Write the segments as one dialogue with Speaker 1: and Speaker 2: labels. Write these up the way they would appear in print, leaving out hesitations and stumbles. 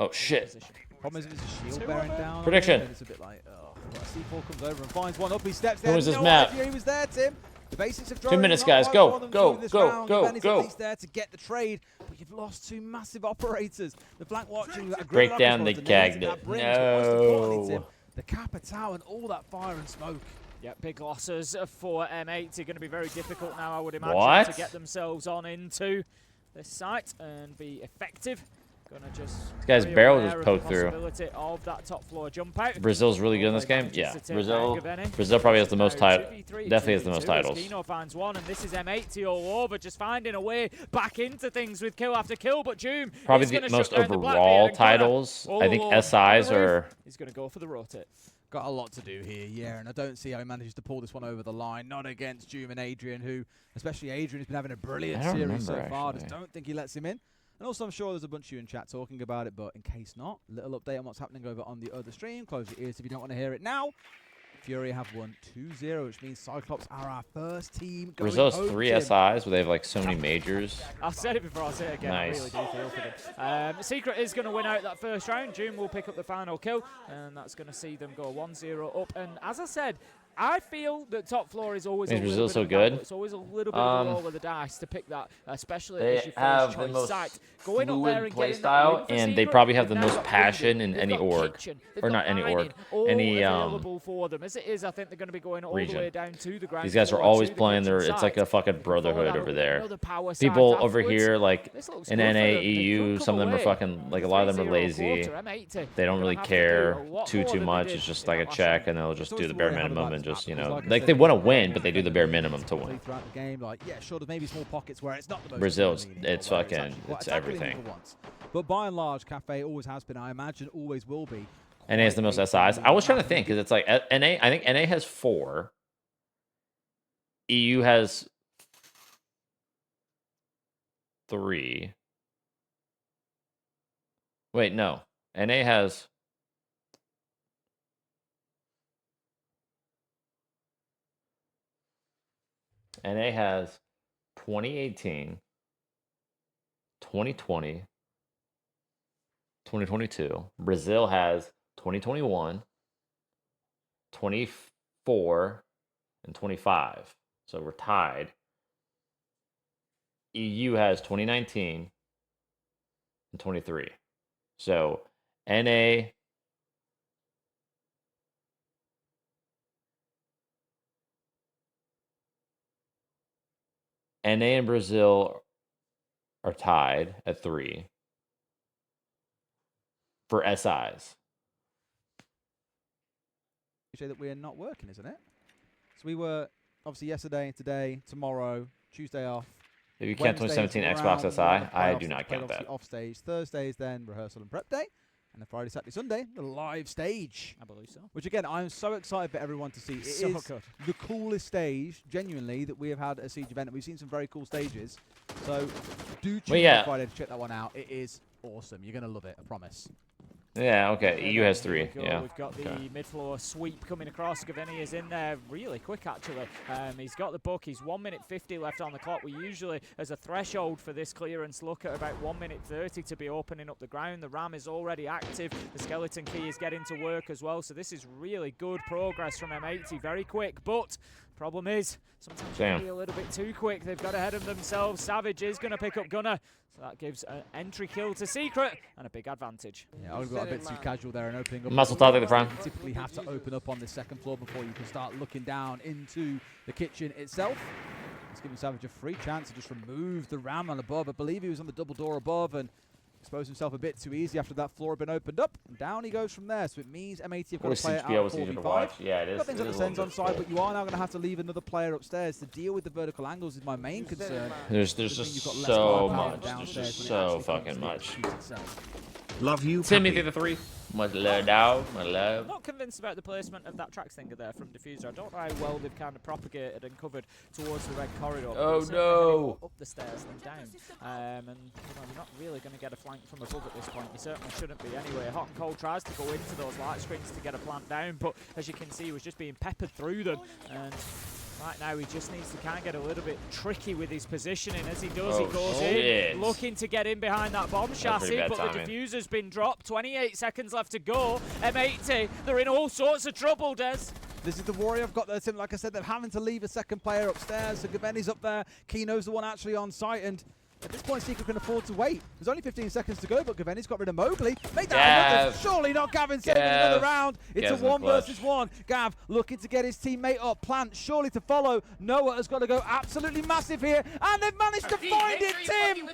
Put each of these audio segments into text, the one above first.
Speaker 1: Oh shit.
Speaker 2: Problem is, it's a shield bearing down.
Speaker 1: Prediction.
Speaker 2: It's a bit like, oh, C4 comes over and finds one up. He steps
Speaker 1: Who
Speaker 2: there.
Speaker 1: is this
Speaker 2: No
Speaker 1: map?
Speaker 2: idea he was there, Tim. The basics of
Speaker 1: 2 minutes, guys. Go, go, go, go, go.
Speaker 2: He's there to get the trade, but you've lost two massive operators. The flank watching.
Speaker 1: Break down the gagged it. No.
Speaker 2: The Capitao and all that fire and smoke.
Speaker 3: Yeah, big losses for M80. Going to be very difficult now, I would imagine,
Speaker 1: What?
Speaker 3: to get themselves on into this site and be effective. Gonna just
Speaker 1: this guy's barrel just poked through.
Speaker 3: Of that top floor jump out.
Speaker 1: Brazil's really good in this game. Yeah, Brazil probably has the most titles. Definitely has the most titles.
Speaker 3: Kino finds one, and this is M80 all over, just finding a way back into things with kill after kill. But Doom
Speaker 1: probably the most overall titles. I think SIs are.
Speaker 3: He's gonna go for the rotate.
Speaker 2: Got a lot to do here, yeah, and I don't see how he manages to pull this one over the line. Not against Doom and Adrian, who, especially Adrian, has been having a brilliant series so far. Just don't think he lets him in. And also, I'm sure there's a bunch of you in chat talking about it, but in case not, little update on what's happening over on the other stream. Close your ears if you don't want to hear it now. Fury have won 2-0, which means Cyclops are our first team going
Speaker 1: Brazil's
Speaker 2: home,
Speaker 1: 3
Speaker 2: Tim.
Speaker 1: SIs where they have like so many majors.
Speaker 3: I've said it before, I'll say it again.
Speaker 1: Nice.
Speaker 3: I really do feel for them. Secret is going to win out that first round. Doom will pick up the final kill, and that's going to see them go 1-0 up. And as I said, I feel that top floor is always
Speaker 1: Brazil's so
Speaker 3: bit
Speaker 1: good.
Speaker 3: It's always a little bit of a roll of the dice to pick that, especially as
Speaker 1: They
Speaker 3: your
Speaker 1: have
Speaker 3: first
Speaker 1: the
Speaker 3: choice
Speaker 1: most
Speaker 3: site. Going up there
Speaker 1: fluid
Speaker 3: and
Speaker 1: play
Speaker 3: getting
Speaker 1: style,
Speaker 3: that win for
Speaker 1: and they
Speaker 3: Secret,
Speaker 1: probably have the
Speaker 3: they've now
Speaker 1: most
Speaker 3: got
Speaker 1: passion
Speaker 3: Windy,
Speaker 1: in
Speaker 3: they've
Speaker 1: any
Speaker 3: got
Speaker 1: org,
Speaker 3: Kitchen, they've
Speaker 1: or
Speaker 3: got
Speaker 1: not any
Speaker 3: Mining,
Speaker 1: org,
Speaker 3: all
Speaker 1: any
Speaker 3: available for them. As it is, I think they're going to be going all
Speaker 1: region.
Speaker 3: the way down to the ground.
Speaker 1: These guys are
Speaker 3: floor,
Speaker 1: always
Speaker 3: to the
Speaker 1: playing
Speaker 3: kitchen
Speaker 1: their. It's like a
Speaker 3: site.
Speaker 1: fucking brotherhood over there.
Speaker 3: Another power site
Speaker 1: People over
Speaker 3: afterwards.
Speaker 1: here, like
Speaker 3: This looks
Speaker 1: in
Speaker 3: good for
Speaker 1: NA,
Speaker 3: them. They
Speaker 1: EU,
Speaker 3: could
Speaker 1: some of
Speaker 3: come
Speaker 1: them are
Speaker 3: away.
Speaker 1: fucking like a lot of them are
Speaker 3: 3-0
Speaker 1: lazy.
Speaker 3: quarter, M80.
Speaker 1: They don't really
Speaker 3: They're gonna have to
Speaker 1: care
Speaker 3: do a lot
Speaker 1: too
Speaker 3: more than they
Speaker 1: much.
Speaker 3: did
Speaker 1: It's just
Speaker 3: in
Speaker 1: like a
Speaker 3: that last
Speaker 1: check,
Speaker 3: round.
Speaker 1: and they'll just
Speaker 2: It's
Speaker 1: do the
Speaker 2: always
Speaker 1: bare
Speaker 2: worry how
Speaker 1: minimum
Speaker 2: about
Speaker 1: and
Speaker 2: this
Speaker 1: just
Speaker 2: map,
Speaker 1: you know,
Speaker 2: because
Speaker 1: like
Speaker 2: I
Speaker 1: they
Speaker 2: said,
Speaker 1: want to
Speaker 2: it's
Speaker 1: win, but they do the bare minimum to win.
Speaker 2: Throughout the game, like, yeah, sure, there's maybe small pockets where it's not the most
Speaker 1: Brazil's,
Speaker 2: meaningful,
Speaker 1: it's
Speaker 2: where
Speaker 1: fucking,
Speaker 2: actually quite
Speaker 1: it's
Speaker 2: attacking
Speaker 1: everything.
Speaker 2: for once. But by and large, Cafe always has been, I imagine always will be.
Speaker 1: NA is the most SIs. I was trying to think because it's like NA. I think NA has 4. EU has 3. Wait, no. NA has. NA has 2018, 2020, 2022. Brazil has 2021, 24, and 25. So we're tied. EU has 2019 and 23. So NA. NA and Brazil are tied at 3 for SIs.
Speaker 2: You say that we're not working, isn't it? So we were obviously yesterday, today, tomorrow, Tuesday off.
Speaker 1: If you count 2017 Xbox SI, I do not count that.
Speaker 2: Off stage. Thursdays then rehearsal and prep day, and then Friday, Saturday, Sunday the live stage.
Speaker 3: I believe so.
Speaker 2: Which again, I'm so excited for everyone to see. It
Speaker 3: So
Speaker 2: is
Speaker 3: good.
Speaker 2: the coolest stage, genuinely, that we have had at a Siege event, and we've seen some very cool stages. So do tune in on Friday to check that one out. It is awesome. You're gonna love it. I promise.
Speaker 1: Yeah, okay. EU has 3.
Speaker 3: Go.
Speaker 1: Yeah.
Speaker 3: We've got the mid-floor sweep coming across. Gavini is in there really quick, actually. He's got the book. He's 1 minute 50 left on the clock. We usually, as a threshold for this clearance, look at about 1 minute 30 to be opening up the ground. The ram is already active. The skeleton key is getting to work as well. So this is really good progress from M80. Very quick, but problem is sometimes it can be a little bit too quick. They've got ahead of themselves. Savage is going to pick up Gunner. So that gives an entry kill to Secret and a big advantage.
Speaker 2: Yeah, I've got a bit too casual there and opening up.
Speaker 1: Muscle target the front.
Speaker 2: You typically have to open up on the second floor before you can start looking down into the kitchen itself. It's giving Savage a free chance to just remove the ram on above. I believe he was on the double door above and exposed himself a bit too easy after that floor had been opened up. And down he goes from there. So it means M80 have got to play it out 4v5.
Speaker 1: Yeah, it is.
Speaker 2: Got things like the Sens on side, but you are now going to have to leave another player upstairs to deal with the vertical angles is my main concern.
Speaker 1: There's just so much. There's just so fucking much.
Speaker 4: Love you,
Speaker 1: Timmy the 3. Much love, dog. My love.
Speaker 3: I'm not convinced about the placement of that track stinger there from Diffuser. I don't know how well they've kind of propagated and covered towards the red corridor.
Speaker 1: Oh
Speaker 3: no!
Speaker 1: no!
Speaker 3: Up the stairs and down, and you know, you're not really going to get a flank from above at this point. You certainly shouldn't be anyway. Hot and Cold tries to go into those light screens to get a plant down, but as you can see, he was just being peppered through them. And Right now, he just needs to kind of get a little bit tricky with his positioning. As he does, he goes
Speaker 1: shit.
Speaker 3: in, looking to get in behind that bomb chassis, but
Speaker 1: timing.
Speaker 3: the diffuser's been dropped. 28 seconds left to go. M80, they're in all sorts of trouble, Des.
Speaker 2: This is the worry I've got there, Tim. Like I said, they're having to leave a second player upstairs. So Gaveni's up there. Kino's the one actually on site. And at this point, Secret can afford to wait. There's only 15 seconds to go, but Gaveni's got rid of Mowgli. Make that another. Surely not Gavin saving another round. It's a 1 versus 1. Gav looking to get his teammate up. Plant surely to follow. Noah has got to go absolutely massive here. And they've managed to find it, Tim.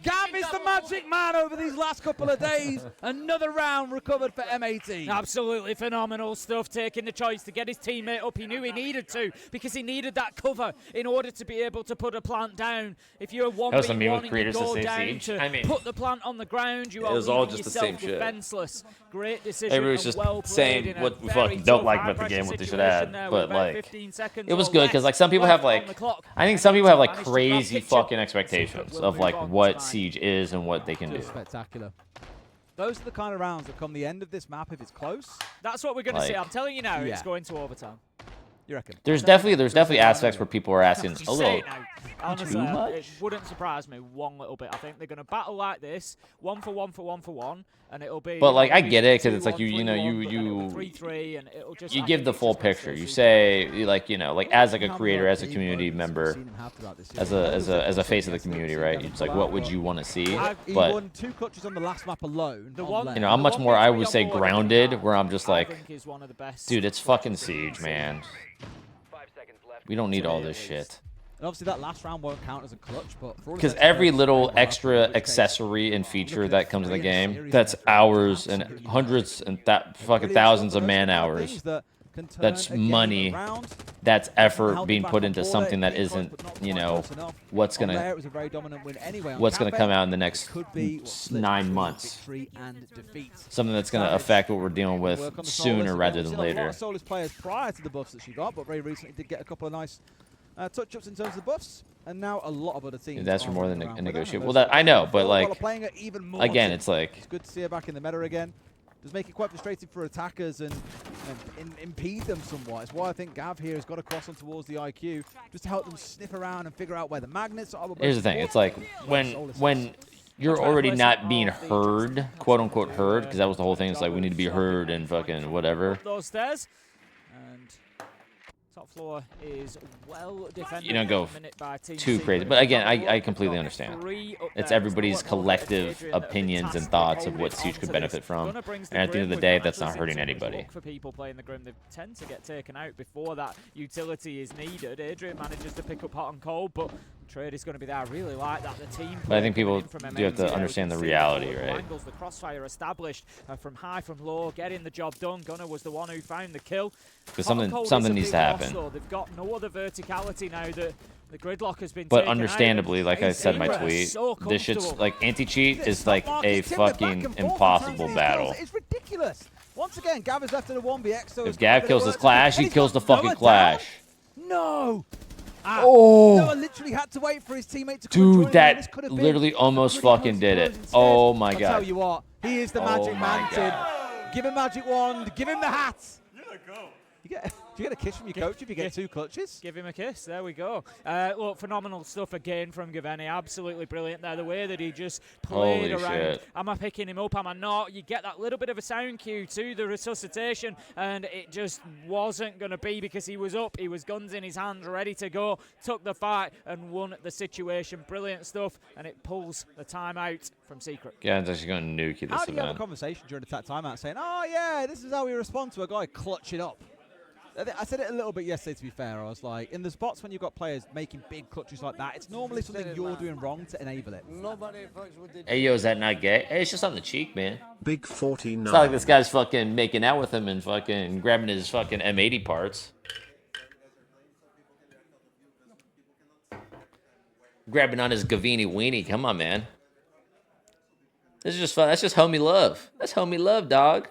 Speaker 2: Gav is the magic man over these last couple of days. Another round recovered for M80.
Speaker 3: Absolutely phenomenal stuff, taking the choice to get his teammate up. He knew he needed to, because he needed that cover in order to be able to put a plant down. If you're 1v1 and you go down to put the plant on the ground, you are leaving yourself defenseless. Great decision.
Speaker 1: Everybody's just saying what we fucking don't like about the game, what they should add. But like, it was good because like some people have like, I think some people have like crazy fucking expectations of like what Siege is and what they can do.
Speaker 2: Spectacular. Those are the kind of rounds that come the end of this map if it's close.
Speaker 3: That's what we're going to see. I'm telling you now, it's going to overtime.
Speaker 2: You reckon?
Speaker 1: There's definitely aspects where people are asking a little.
Speaker 3: Honestly,
Speaker 1: too much?
Speaker 3: It wouldn't surprise me one little bit. I think they're going to battle like this, 1 for 1 for 1 for 1, and it'll be.
Speaker 1: But like I get it because it's like
Speaker 3: 3-3, and it'll just.
Speaker 1: You give the full picture. You say like like as like a creator, as a community member, as a face of the community, right? It's like what would you want to see?
Speaker 2: He
Speaker 1: But
Speaker 2: won 2 clutches on the last map alone.
Speaker 1: I'm much more I would say grounded, where I'm just like,
Speaker 3: is one of the best
Speaker 1: dude, it's fucking Siege, man. We don't need all this shit.
Speaker 2: And obviously that last round won't count as a clutch, but
Speaker 1: because every little extra accessory and feature that comes in the game, that's hours and hundreds and fucking thousands of man hours. That's money. That's effort being put into something that isn't, what's gonna come out in the next 9 months. Something that's gonna affect what we're dealing with sooner rather than later.
Speaker 2: Solus players prior to the buffs that she got, but very recently did get a couple of nice touch-ups in terms of the buffs, and now a lot of other teams.
Speaker 1: That's for more than a negotiation. Well, that I know, but like again, it's like
Speaker 2: it's good to see her back in the meta again. Does make it quite frustrating for attackers and impede them somewhat. It's why I think Gav here has got to cross on towards the IQ just to help them sniff around and figure out where the magnets are.
Speaker 1: Here's the thing: it's like when you're already not being heard, quote unquote heard, because that was the whole thing. It's like we need to be heard and fucking whatever.
Speaker 3: Those stairs. And top floor is well defended.
Speaker 1: You don't go too crazy, but again, I completely understand. It's everybody's collective opinions and thoughts of what Siege could benefit from, and at the end of the day, that's not hurting anybody.
Speaker 3: For people playing the Grim, they tend to get taken out before that utility is needed. Adrian manages to pick up hot and cold, but trade is going to be there. I really like that. The team.
Speaker 1: But I think people do have to understand the reality, right?
Speaker 3: Angles, the crossfire established from high, from low, getting the job done. Gunner was the one who found the kill.
Speaker 1: Because something needs to happen.
Speaker 3: They've got no other verticality now that the gridlock has been.
Speaker 1: But understandably, like I said in my tweet, this shit's like anti-cheat is like a fucking impossible battle.
Speaker 2: It's ridiculous. Once again, Gav is left in a 1vx. So
Speaker 1: if Gav kills this Clash, he kills the fucking Clash.
Speaker 2: No.
Speaker 1: Noah
Speaker 2: literally had to wait for his teammate to
Speaker 1: come. Dude, that literally almost fucking did it. Oh my god.
Speaker 2: I'll tell you what, he is the magic man, Tim. Give him magic wand, give him the hat. Do you get a kiss from your coach if you get 2 clutches?
Speaker 3: Give him a kiss. There we go. Look, phenomenal stuff again from Gaveni. Absolutely brilliant there. The way that he just played around.
Speaker 1: Shit.
Speaker 3: Am I picking him up? Am I not? You get that little bit of a sound cue to the resuscitation, and it just wasn't going to be because he was up. He was guns in his hand, ready to go. Took the fight and won the situation. Brilliant stuff, and it pulls the timeout from Secret.
Speaker 1: Yeah, it's actually going to nuke you this
Speaker 2: How do you have a
Speaker 1: event.
Speaker 2: conversation during the timeout saying, oh yeah, this is how we respond to a guy clutching up? I said it a little bit yesterday, to be fair. I was like, in the spots when you've got players making big clutches like that, it's normally something you're doing wrong to enable it.
Speaker 1: Hey, yo, is that not gay? Hey, it's just on the cheek, man.
Speaker 4: Big 49.
Speaker 1: It's not like this guy's fucking making out with him and fucking grabbing his fucking M80 parts. Grabbing on his Gavini weenie. Come on, man. This is just fun. That's just homie love. That's homie love, dog.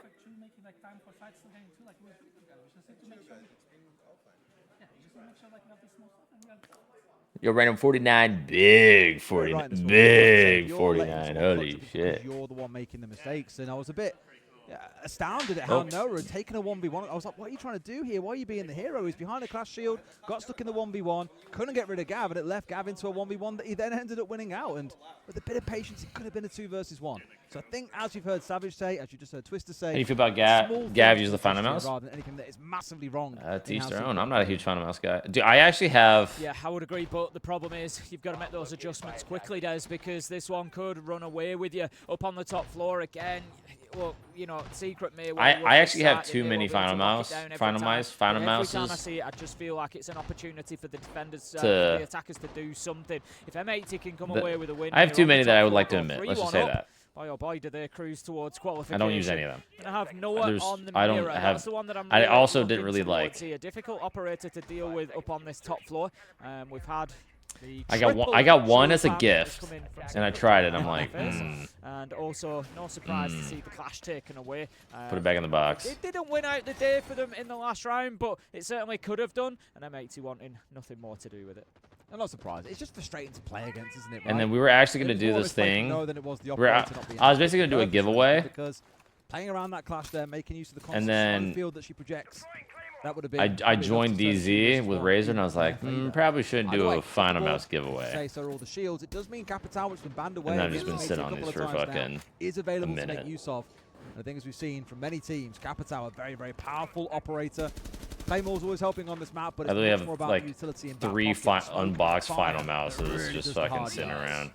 Speaker 1: Yo, random 49, big 49, big 49. Holy shit!
Speaker 2: You're the one making the mistakes, and I was a bit astounded at how Noah had taken a 1v1. I was like, what are you trying to do here? Why are you being the hero? He's behind a class shield, got stuck in the 1v1, couldn't get rid of Gav, and it left Gav into a 1v1 that he then ended up winning out. And with a bit of patience, it could have been a 2 versus 1. So I think, as you've heard Savage say, as you just heard Twister say,
Speaker 1: How do you feel about Gav use the Phantom Mouse?
Speaker 2: Rather than anything that is massively wrong.
Speaker 1: To each their own. I'm not a huge Phantom Mouse guy. Dude, I actually have...
Speaker 3: Yeah, I would agree, but the problem is you've got to make those adjustments quickly, Des, because this one could run away with you up on the top floor again. Well, you know, Secret may well
Speaker 1: I actually have too many Phantom Mouse.
Speaker 3: Every time I see it, I just feel like it's an opportunity for the defenders, for the attackers to do something. If M80 can come away with a win,
Speaker 1: I have too many that I would like to admit. Let's just say that.
Speaker 3: Boy, oh boy, do they cruise towards qualification.
Speaker 1: I don't use any of them.
Speaker 3: And I have Noah on the mirror.
Speaker 1: I don't have.
Speaker 3: That's the one that I'm
Speaker 1: I
Speaker 3: really
Speaker 1: also didn't really
Speaker 3: towards
Speaker 1: like.
Speaker 3: here. A difficult operator to deal with up on this top floor. We've had.
Speaker 1: I got one as a gift, and I tried it. I'm like,
Speaker 3: And also, no surprise to see the clash taken away.
Speaker 1: Put it back in the box.
Speaker 3: It didn't win out the day for them in the last round, but it certainly could have done. And M80 wanting nothing more to do with it.
Speaker 2: I'm not surprised. It's just frustrating to play against, isn't it? Right?
Speaker 1: And then we were actually going to do this thing. I was basically going to do a giveaway.
Speaker 2: Because playing around that clash there, making use of the
Speaker 1: and then
Speaker 2: field that she projects. That would have been
Speaker 1: I joined DZ with Razor, and I was like, probably shouldn't do a Phantom Mouse
Speaker 2: Say
Speaker 1: giveaway.
Speaker 2: so all the shields. It does mean Capital, which has been banned away.
Speaker 1: And I've just been sitting on these for fucking
Speaker 2: is available
Speaker 1: a minute.
Speaker 2: to make use of. And the things we've seen from many teams, Capital, a very, very powerful operator. Claymore's always helping on this map, but it's more about
Speaker 1: like
Speaker 2: utility and
Speaker 1: 3 unboxed Phantom Mouses just fucking sitting around.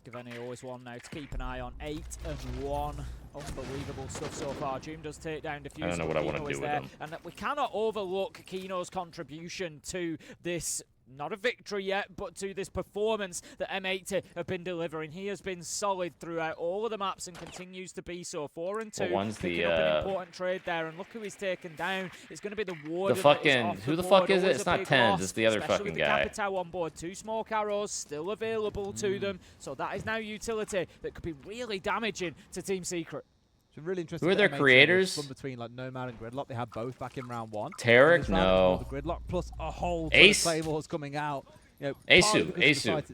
Speaker 3: Gaveni always one now to keep an eye on. 8-1. Unbelievable stuff so far. Doom does take down Diffuse.
Speaker 1: I don't know what I want to do with them.
Speaker 3: And we cannot overlook Kino's contribution to this, not a victory yet, but to this performance that M80 have been delivering. He has been solid throughout all of the maps and continues to be so. 4-2.
Speaker 1: One's
Speaker 3: picking up an important trade there, and look who he's taken down. It's going to be the Warden.
Speaker 1: Who the fuck is it? It's not Tens. It's the other fucking guy.
Speaker 3: Capital on board. 2 smoke arrows still available to them. So that is now utility that could be really damaging to Team Secret.
Speaker 2: It's really interesting.
Speaker 1: Who are their creators?
Speaker 2: Between like Nomad and Gridlock, they had both back in round 1.
Speaker 1: Tarek, no.
Speaker 2: The Gridlock plus a whole
Speaker 1: Ace
Speaker 2: Claymores coming out. You know,
Speaker 1: Asu,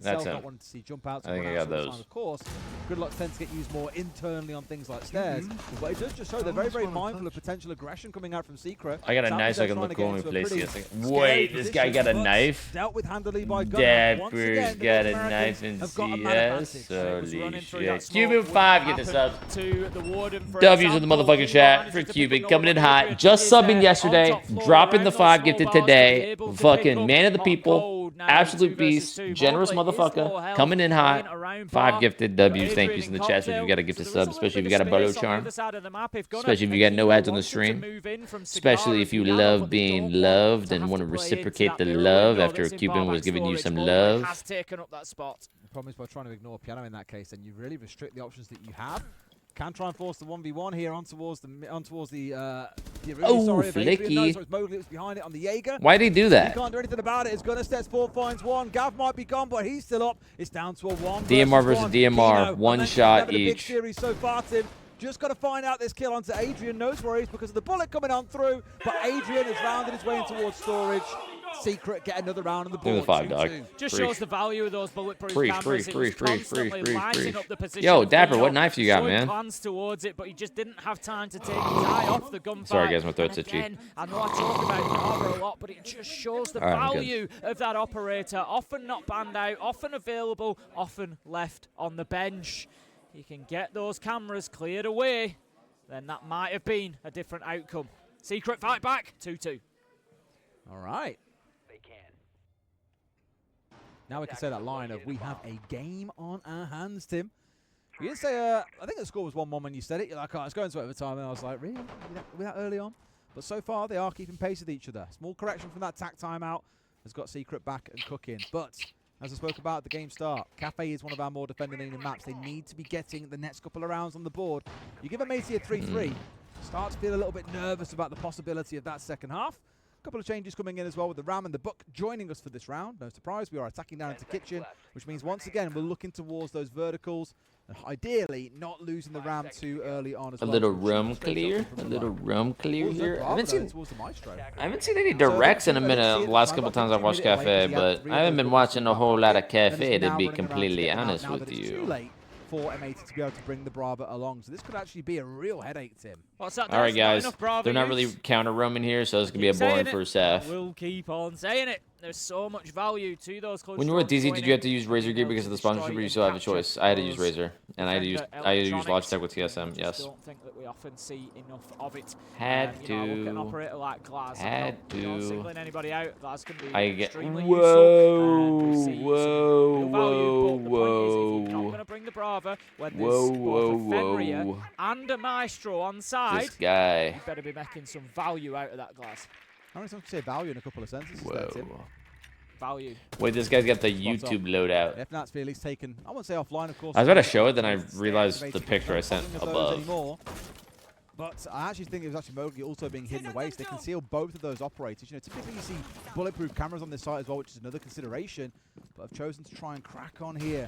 Speaker 1: that's him.
Speaker 2: Not wanting to see jump outs.
Speaker 1: I think I got those.
Speaker 2: Time, of course, Gridlock tends to get used more internally on things like stairs, but it does just show they're very, very mindful of potential aggression coming out from Secret.
Speaker 1: I got a knife so I can look cool and place here. Wait, this guy got a knife?
Speaker 2: Dealt with handily by Gunnar.
Speaker 1: Dapper's got a knife in CS. Holy shit. Cuban 5, get this up. W's in the motherfucking chat for Cuban. Coming in hot. Just subbing yesterday. Dropping the 5 gifted today. Fucking man of the people. Absolute beast, generous motherfucker, coming in hot. 5 gifted W's. Thank you in the chat. So if you got a gifted sub, especially if you got a Beaulo charm, especially if you got no ads on the stream, especially if you love being loved and want to reciprocate the love after a Cuban was giving you some love.
Speaker 2: The problem is by trying to ignore piano in that case, then you really restrict the options that you have. Can try and force the 1v1 here on towards the
Speaker 1: Flicky.
Speaker 2: No, so it's Mowgli that's behind it on the Jaeger.
Speaker 1: Why'd he do that?
Speaker 2: He can't do anything about it. It's Gunnar steps 4, finds 1. Gav might be gone, but he's still up. It's down to a 1
Speaker 1: DMR versus DMR,
Speaker 2: Kino,
Speaker 1: one shot each.
Speaker 2: Big series so far, Tim. Just got to find out this kill onto Adrian. Knows where he is because of the bullet coming on through, but Adrian has rounded his way in towards storage. Secret get another round on the board.
Speaker 1: 5, dog.
Speaker 3: Just shows the value of those bulletproof cameras.
Speaker 1: Yo, Dapper, what knife you got, man?
Speaker 3: Plans towards it, but he just didn't have time to take his eye off the gunfire.
Speaker 1: Sorry, guys, my throat's itchy.
Speaker 3: I know I talk about Java a lot, but it just shows the value of that operator. Often not banned out, often available, often left on the bench. He can get those cameras cleared away, then that might have been a different outcome. Secret fight back, 2-2.
Speaker 2: All right. Now we can say that line of, we have a game on our hands, Tim. You didn't say, I think the score was 1-1 when you said it. You're like, oh, it's going to overtime. And I was like, really? Were that early on? But so far, they are keeping pace with each other. Small correction from that tack timeout has got Secret back and cooking. But, as I spoke about at the game start, Cafe is one of our more defending maps. They need to be getting the next couple of rounds on the board. You give M80 a 3-3, start to feel a little bit nervous about the possibility of that second half. Couple of changes coming in as well with the Ram and the Book joining us for this round. No surprise, we are attacking down into kitchen, which means once again we're looking towards those verticals and ideally not losing the Ram too early on as well.
Speaker 1: A little room clear here. I haven't seen any directs in a minute the last couple times I've watched Cafe, but I haven't been watching a whole lot of Cafe, to be completely honest with you.
Speaker 2: for M80 to be able to bring the Brava along. So this could actually be a real headache, Tim.
Speaker 3: What's that?
Speaker 1: All right, guys. They're not
Speaker 3: use.
Speaker 1: really counter roaming here, so it's gonna be a boring first half.
Speaker 3: We'll keep on saying it. There's so much value to those close.
Speaker 1: When you were with DZ, did you have to use Razor gear because of the sponsorship, or you still have a choice? I had to use Razor, and I had to use Logitech with TSM. Yes.
Speaker 3: I don't think that we often see enough of it.
Speaker 1: Had
Speaker 3: you know, look at an
Speaker 1: to.
Speaker 3: operator like Glaz.
Speaker 1: Had to.
Speaker 3: Not singling anybody out. Glaz can be
Speaker 1: I get.
Speaker 3: extremely
Speaker 1: Whoa!
Speaker 3: useful.
Speaker 1: Whoa!
Speaker 3: Value, but the point is, if you're not
Speaker 1: Whoa!
Speaker 3: going to bring the Brava when there's
Speaker 1: Whoa!
Speaker 3: both
Speaker 1: Whoa!
Speaker 3: a Fenrir
Speaker 1: Whoa!
Speaker 3: and a Maestro on side,
Speaker 1: This guy.
Speaker 3: you better be making some value out of that Glaz.
Speaker 2: How many times to say value in a couple of sentences there,
Speaker 1: Whoa!
Speaker 2: Tim?
Speaker 3: Value.
Speaker 1: Wait, this guy's got the YouTube loadout.
Speaker 2: If Felix taken, I won't say offline, of course.
Speaker 1: I was about to show it, then I realized the picture I sent above.
Speaker 2: Anymore. But I actually think it was actually Mowgli also being hidden away, so they conceal both of those operators. You know, typically you see bulletproof cameras on this site as well, which is another consideration. But I've chosen to try and crack on here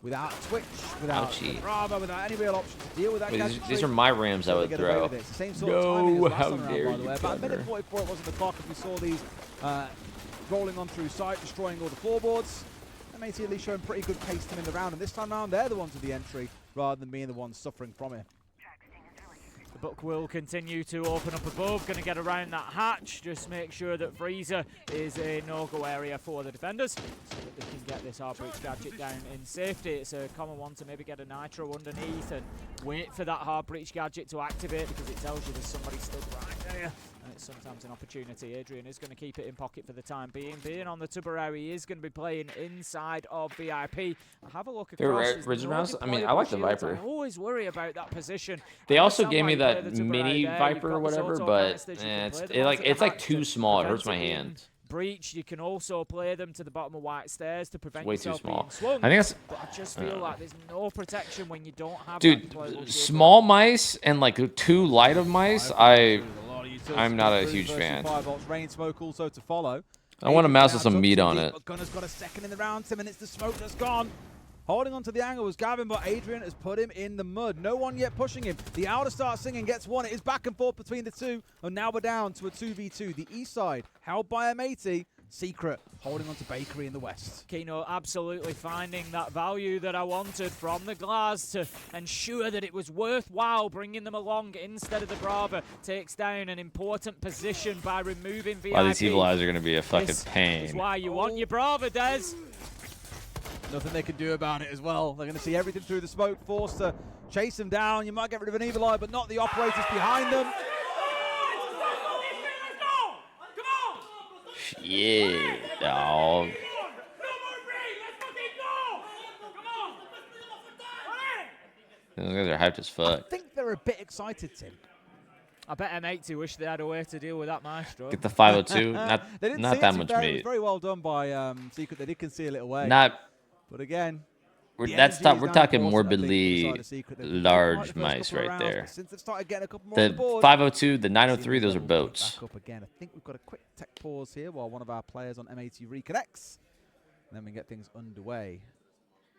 Speaker 2: without Twitch, without Brava, without any real option to deal with that.
Speaker 1: Wait, these are my Rams I would throw.
Speaker 2: It's the same sort of timing as last
Speaker 1: how
Speaker 2: time around,
Speaker 1: dare
Speaker 2: by the
Speaker 1: you,
Speaker 2: way. About a minute
Speaker 1: Gunner.
Speaker 2: 44 it was on the clock as we saw these rolling on through sight, destroying all the floorboards. M80 at least showing pretty good pace to them in the round, and this time round they're the ones with the entry rather than being the ones suffering from it.
Speaker 3: The book will continue to open up above, going to get around that hatch, just make sure that Freezer is a no-go area for the defenders so that they can get this hard breach gadget down in safety. It's a common one to maybe get a nitro underneath and wait for that hard breach gadget to activate because it tells you there's somebody stood right there. And it's sometimes an opportunity. Adrian is going to keep it in pocket for the time being. Being on the Tubarao, he is going to be playing inside of VIP. Have a look across.
Speaker 1: I mean, I like the Viper.
Speaker 3: I always worry about that position.
Speaker 1: They also gave me that mini Viper or whatever, but it's like too small. It hurts my hand.
Speaker 3: Breach, you can also play them to the bottom of white stairs to prevent
Speaker 1: Way too
Speaker 3: yourself
Speaker 1: small.
Speaker 3: being swung.
Speaker 1: I think that's.
Speaker 3: But I just feel like there's no protection when you don't have.
Speaker 1: Dude, small mice and like too light of mice, I'm not a huge fan.
Speaker 2: Rain smoke also to follow.
Speaker 1: I want a mouse with some meat on it.
Speaker 2: Gunner's got a second in the round. 10 minutes. The smoke that's gone. Holding on to the angle was Gavin, but Adrian has put him in the mud. No one yet pushing him. The Outer starts singing, gets one. It is back and forth between the two. And now we're down to a 2v2. The east side, held by M80. Secret, holding on to Bakery in the west.
Speaker 3: Keno absolutely finding that value that I wanted from the Glaz to ensure that it was worthwhile bringing them along instead of the Brava. Takes down an important position by removing VIP.
Speaker 1: Wow, these evil eyes are going to be a fucking pain.
Speaker 3: This is why you want your Brava, Des.
Speaker 2: Nothing they can do about it as well. They're going to see everything through the smoke, forced to chase them down. You might get rid of an evil eye, but not the operators behind them.
Speaker 1: Yeah, dog. Those guys are hyped as fuck.
Speaker 2: I think they're a bit excited, Tim.
Speaker 3: I bet M80 wish they had a way to deal with that Maestro.
Speaker 1: Get the 502. Not that much
Speaker 2: It
Speaker 1: meat.
Speaker 2: was very well done by Secret. They did conceal it away.
Speaker 1: But
Speaker 2: again,
Speaker 1: we're talking morbidly large mice right there.
Speaker 2: Since they've started getting a couple more
Speaker 1: The
Speaker 2: on the board,
Speaker 1: 502, the 903, those are boats.
Speaker 2: back up again. I think we've got a quick tech pause here while one of our players on M80 reconnects. And then we get things underway.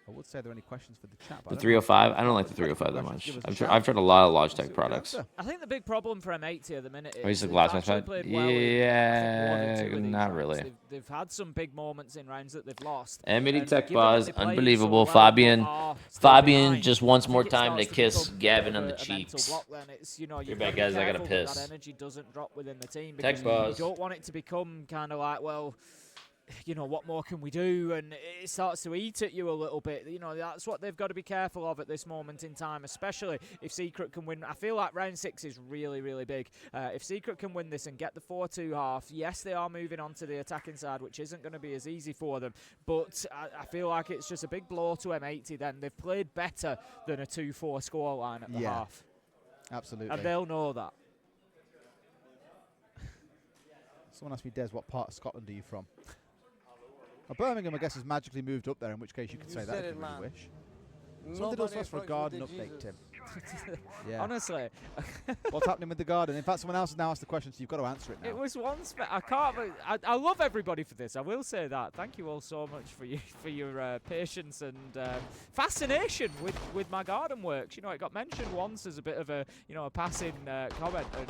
Speaker 2: I would say, are there any questions for the chat?
Speaker 1: The 305, I don't like the 305 that much. I've tried a lot of Logitech products.
Speaker 3: I think the big problem for M80 at the minute is
Speaker 1: he's the glass match. Yeah, not really.
Speaker 3: They've had some big moments in rounds that they've lost.
Speaker 1: M80 tech buzz, unbelievable. Fabian just wants more time to kiss Gavin on the cheeks. You're back, guys. I gotta piss.
Speaker 3: That energy doesn't drop within the team.
Speaker 1: Tech buzz.
Speaker 3: You don't want it to become kind of like, well, you know, what more can we do? And it starts to eat at you a little bit. You know, that's what they've got to be careful of at this moment in time, especially if Secret can win. I feel like round 6 is really, really big. If Secret can win this and get the 4-2 half, yes, they are moving on to the attacking side, which isn't going to be as easy for them. But I feel like it's just a big blow to M80 then. They've played better than a 2-4 scoreline at the half.
Speaker 2: Absolutely.
Speaker 3: And they'll know that.
Speaker 2: Someone asked me, Des, what part of Scotland are you from? Birmingham, I guess, has magically moved up there, in which case you could say that if you really wish. Someone did also ask for a garden update, Tim. Yeah.
Speaker 3: Honestly.
Speaker 2: What's happening with the garden? In fact, someone else has now asked the question, so you've got to answer it now.
Speaker 3: It was once, I can't. I love everybody for this. I will say that. Thank you all so much for your patience and fascination with my garden works. You know, it got mentioned once as a bit of a a passing comment, and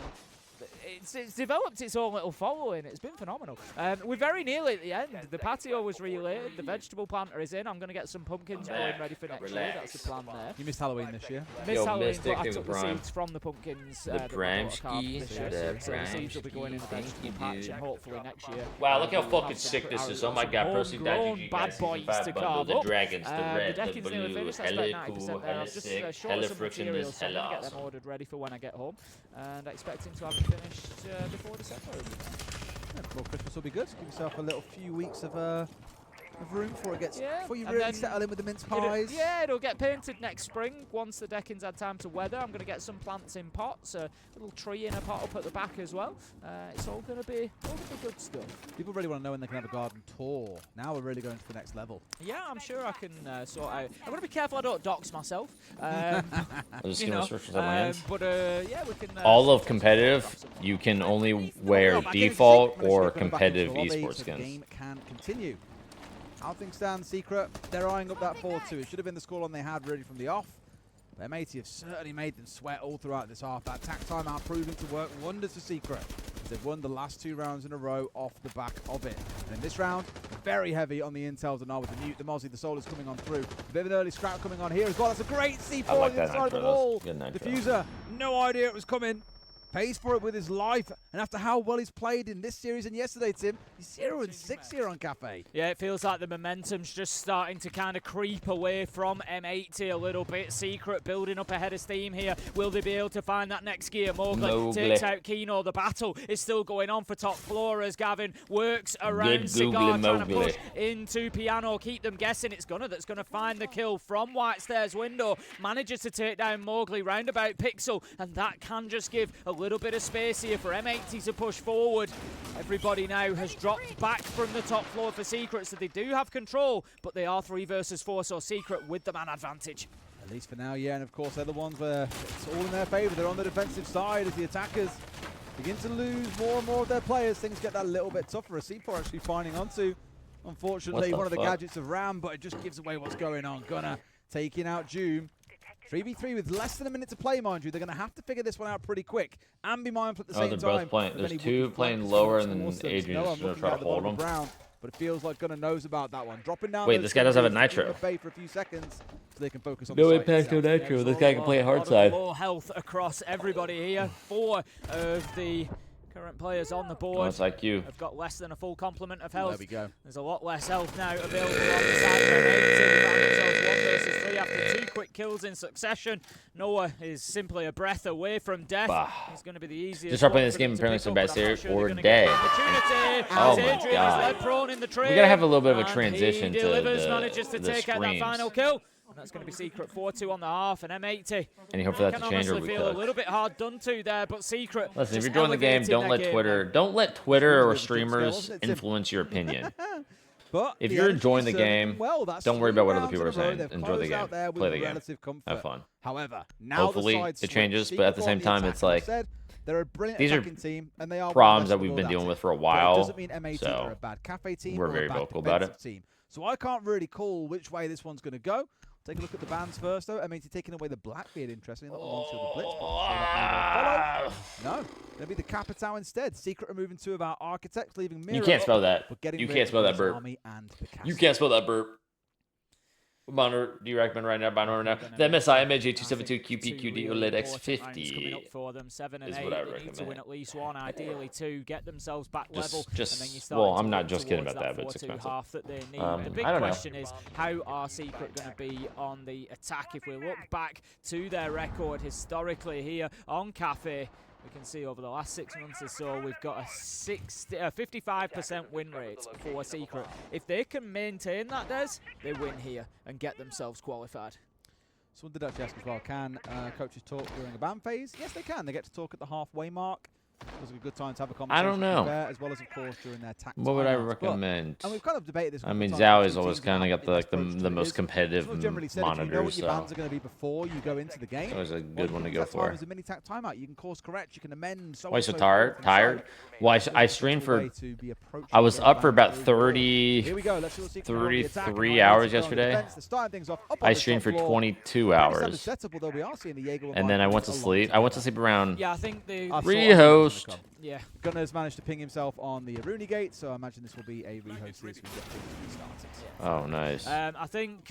Speaker 3: it's developed its own little following. It's been phenomenal. We're very nearly at the end. The patio was related. The vegetable planter is in. I'm going to get some pumpkins going ready for next year. That's the plan there.
Speaker 2: You missed Halloween this year.
Speaker 3: Missed Halloween, but I took the seeds from the pumpkins. The
Speaker 1: Jynxzi,
Speaker 3: so the seeds will be going in the vegetable patch, and hopefully next year.
Speaker 1: Wow, look how fucking sick this is. Oh my god, Percy died.
Speaker 3: Bad boys to carve
Speaker 1: the
Speaker 3: up.
Speaker 1: dragons, the red, the
Speaker 3: decking's nearly
Speaker 1: blue,
Speaker 3: finished. That's
Speaker 1: hella
Speaker 3: about 90%
Speaker 1: cool,
Speaker 3: there.
Speaker 1: hella
Speaker 3: I've just
Speaker 1: sick,
Speaker 3: short
Speaker 1: hella
Speaker 3: some
Speaker 1: friction,
Speaker 3: materials, so I'm
Speaker 1: hella
Speaker 3: going to get them
Speaker 1: awesome.
Speaker 3: ordered ready for when I get home. And expecting to have it finished before December.
Speaker 2: Yeah, before Christmas will be good. Give yourself a little few weeks of room before it gets before you really settle in with the mince pies.
Speaker 3: It'll get painted next spring once the decking's had time to weather. I'm going to get some plants in pots, a little tree in a pot up at the back as well. It's all going to be good stuff.
Speaker 2: People really want to know when they can have a garden tour. Now we're really going to the next level.
Speaker 3: Yeah, I'm sure I can sort out. I'm going to be careful I don't dox myself.
Speaker 1: But
Speaker 3: yeah, we can.
Speaker 1: All of competitive, you can only wear default or competitive esports
Speaker 2: The
Speaker 1: skins.
Speaker 2: game can continue. How things stand, Secret, they're eyeing up that 4-2. It should have been the scoreline they had ready from the off. But M80 have certainly made them sweat all throughout this half. That tack timeout proving to work wonders for Secret, as they've won the last 2 rounds in a row off the back of it. And in this round, very heavy on the intels and now with the Mute, the Mozzie, the Solar's coming on through. A bit of an early scrap coming on here as well. That's a great C4 on the inside of the wall. Diffuser, no idea it was coming. Pays for it with his life, and after how well he's played in this series and yesterday, Tim, he's 0-6 here on Cafe.
Speaker 3: Yeah, it feels like the momentum's just starting to kind of creep away from M80 a little bit. Secret building up ahead of steam here. Will they be able to find that next gear? Mowgli takes out Kino. The battle is still going on for top floor as Gavin works around Cigar, trying to push into Piano, keep them guessing. It's Gunner that's going to find the kill from White Stairs window. Manages to take down Mowgli roundabout Pixel, and that can just give a little bit of space here for M80 to push forward. Everybody now has dropped back from the top floor for Secret, so they do have control, but they are 3 versus 4, so Secret with the man advantage.
Speaker 2: At least for now, yeah, and of course they're the ones where it's all in their favour. They're on the defensive side as the attackers begin to lose more and more of their players. Things get that little bit tougher. A C4 actually finding onto, unfortunately, one of the gadgets of Ram, but it just gives away what's going on. Gunner taking out Doom. 3v3 with less than a minute to play, mind you. They're going to have to figure this one out pretty quick and be mindful at the same time.
Speaker 1: They're both playing. There's 2 playing lower, and then Adrian's going to try to hold them.
Speaker 2: But it feels like Gunner knows about that one. Dropping down.
Speaker 1: Wait, this guy does have a nitro.
Speaker 2: For a few seconds, so they can focus on
Speaker 1: no impact on nitro. This guy can play hard side.
Speaker 3: Low health across everybody here. 4 of the current players on the board.
Speaker 1: Oh, it's like you.
Speaker 3: Have got less than a full complement of health.
Speaker 2: There we go.
Speaker 3: There's a lot less health now available on the side of M80. Found themselves 1 versus 3 after 2 quick kills in succession. Noah is simply a breath away from death.
Speaker 1: Bah.
Speaker 3: He's going to be the easiest.
Speaker 1: Just start playing this game apparently so bad series or day.
Speaker 3: Oh my god. Prone in the
Speaker 1: we gotta have a little bit of a transition
Speaker 3: to
Speaker 1: manages
Speaker 3: to take out that final kill. And that's going to be Secret 4-2 on the half, and M80.
Speaker 1: Any hope for that to change, or we
Speaker 3: feel a little bit hard done to there, but Secret.
Speaker 1: Listen, if you're joining the game, don't let Twitter or streamers influence your opinion.
Speaker 2: But
Speaker 1: if you're enjoying the game, don't worry about what other people are saying. Enjoy the game. Play the game. Have fun.
Speaker 2: However, now
Speaker 1: hopefully it changes, but at the same time, it's like
Speaker 2: they're a brilliant
Speaker 1: these are
Speaker 2: team, and they are
Speaker 1: problems that we've been dealing with for a while.
Speaker 2: It doesn't mean M80 are a bad cafe team.
Speaker 1: We're very vocal about it.
Speaker 2: Team. So I can't really call which way this one's going to go. Take a look at the bans first, though. M80 taking away the Blackbeard, interestingly. That one wants to the Blitz. No, going to be the Capitao instead. Secret removing 2 of our architects, leaving Mira.
Speaker 1: You can't spell that.
Speaker 2: You
Speaker 1: can't spell that burp. You can't spell that burp. Monitor, do you recommend right now? Monitor right now. The MSI MG272 QPQD OLED X50 is what I would recommend.
Speaker 3: To win at least 1, ideally 2, get themselves back level. And then you
Speaker 1: well, I'm not just kidding about that, but it's expensive.
Speaker 3: Half that they need. The big question is, how are Secret going to be on the attack? If we look back to their record historically here on Cafe, we can see over the last 6 months or so, we've got a 55% win rate for Secret. If they can maintain that, Des, they win here and get themselves qualified.
Speaker 2: Someone did actually ask as well, can coaches talk during a ban phase? Yes, they can. They get to talk at the halfway mark. It was a good time to have a conversation.
Speaker 1: I don't know.
Speaker 2: As well as, of course, during their tactics.
Speaker 1: What would I recommend?
Speaker 2: And we've kind of debated this.
Speaker 1: I mean, Zhao has always kind of got the most competitive monitors.
Speaker 2: You know what your bans are going to be before you go into the game.
Speaker 1: That was a good one to go for.
Speaker 2: It's a mini tac timeout. You can course correct. You can amend.
Speaker 1: Why are you so tired? Well, I streamed for. I was up for about 33 hours yesterday. I streamed for 22 hours. And then I went to sleep. I went to sleep around 3 hours. rehost.
Speaker 3: Yeah.
Speaker 2: Gunner's managed to ping himself on the Aruni gate, so I imagine this will be a rehost here, so we get things restarted.
Speaker 1: Oh, nice.
Speaker 3: I think,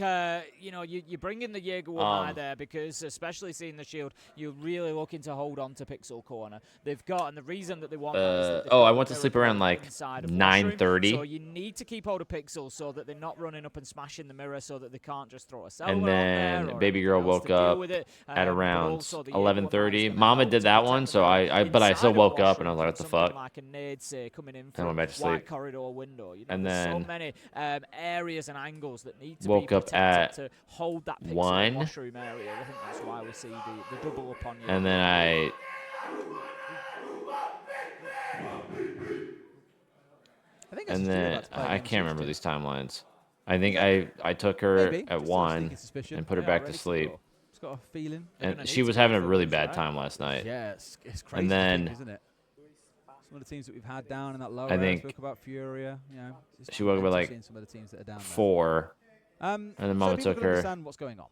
Speaker 3: you know, you bring in the Jaeger Eye there because, especially seeing the shield, you're really looking to hold on to Pixel Corner. They've got, and the reason that they want that is that they've
Speaker 1: oh,
Speaker 3: got
Speaker 1: I went to sleep around like 9:30.
Speaker 3: So you need to keep hold of Pixel so that they're not running up and smashing the mirror so that they can't just throw a cellular
Speaker 1: And
Speaker 3: on there
Speaker 1: then
Speaker 3: or
Speaker 1: baby girl
Speaker 3: anything else
Speaker 1: woke
Speaker 3: to deal
Speaker 1: up
Speaker 3: with it.
Speaker 1: at around
Speaker 3: Also the Jaeger Eye is
Speaker 1: 11:30.
Speaker 3: gonna
Speaker 1: Mama
Speaker 3: help
Speaker 1: did
Speaker 3: to
Speaker 1: that
Speaker 3: protect
Speaker 1: one,
Speaker 3: the
Speaker 1: so
Speaker 3: mirror.
Speaker 1: but I still
Speaker 3: Inside of a
Speaker 1: woke up and I was
Speaker 3: washroom
Speaker 1: like, what the
Speaker 3: from
Speaker 1: fuck?
Speaker 3: something like a nade, say, coming in
Speaker 1: And
Speaker 3: from
Speaker 1: went back to
Speaker 3: white
Speaker 1: sleep.
Speaker 3: corridor window. You know,
Speaker 1: And
Speaker 3: there's
Speaker 1: then
Speaker 3: so many areas and angles that need to
Speaker 1: woke
Speaker 3: be
Speaker 1: up
Speaker 3: protected
Speaker 1: at
Speaker 3: to hold that Pixel
Speaker 1: 1.
Speaker 3: washroom area. I think that's why we see the double up on you.
Speaker 1: And then I
Speaker 2: think it's just you about to play a game of
Speaker 1: can't remember
Speaker 2: Switch
Speaker 1: these timelines. I think I took her
Speaker 2: Maybe,
Speaker 1: at
Speaker 2: just a
Speaker 1: 1
Speaker 2: sneaky suspicion.
Speaker 1: and put her
Speaker 3: Yeah,
Speaker 1: back to
Speaker 3: ready to
Speaker 1: sleep.
Speaker 3: go.
Speaker 2: It's got a feeling.
Speaker 3: They're
Speaker 1: And
Speaker 3: gonna
Speaker 1: she
Speaker 3: need
Speaker 1: was
Speaker 3: to
Speaker 1: having a
Speaker 3: go
Speaker 1: really
Speaker 3: forwards,
Speaker 1: bad
Speaker 3: right?
Speaker 1: time last night.
Speaker 2: Yeah, it's crazy.
Speaker 1: then-
Speaker 2: to think, isn't it? Some of the teams that we've had down in that lower
Speaker 1: I
Speaker 2: area,
Speaker 1: think
Speaker 2: spoke about Furia. You know, it's
Speaker 1: she woke up at
Speaker 2: mental
Speaker 1: like
Speaker 2: seeing some of the teams that are down there.
Speaker 1: 4.
Speaker 2: And
Speaker 1: then Mama
Speaker 2: so people
Speaker 1: took
Speaker 2: can
Speaker 1: her,
Speaker 2: understand what's going on.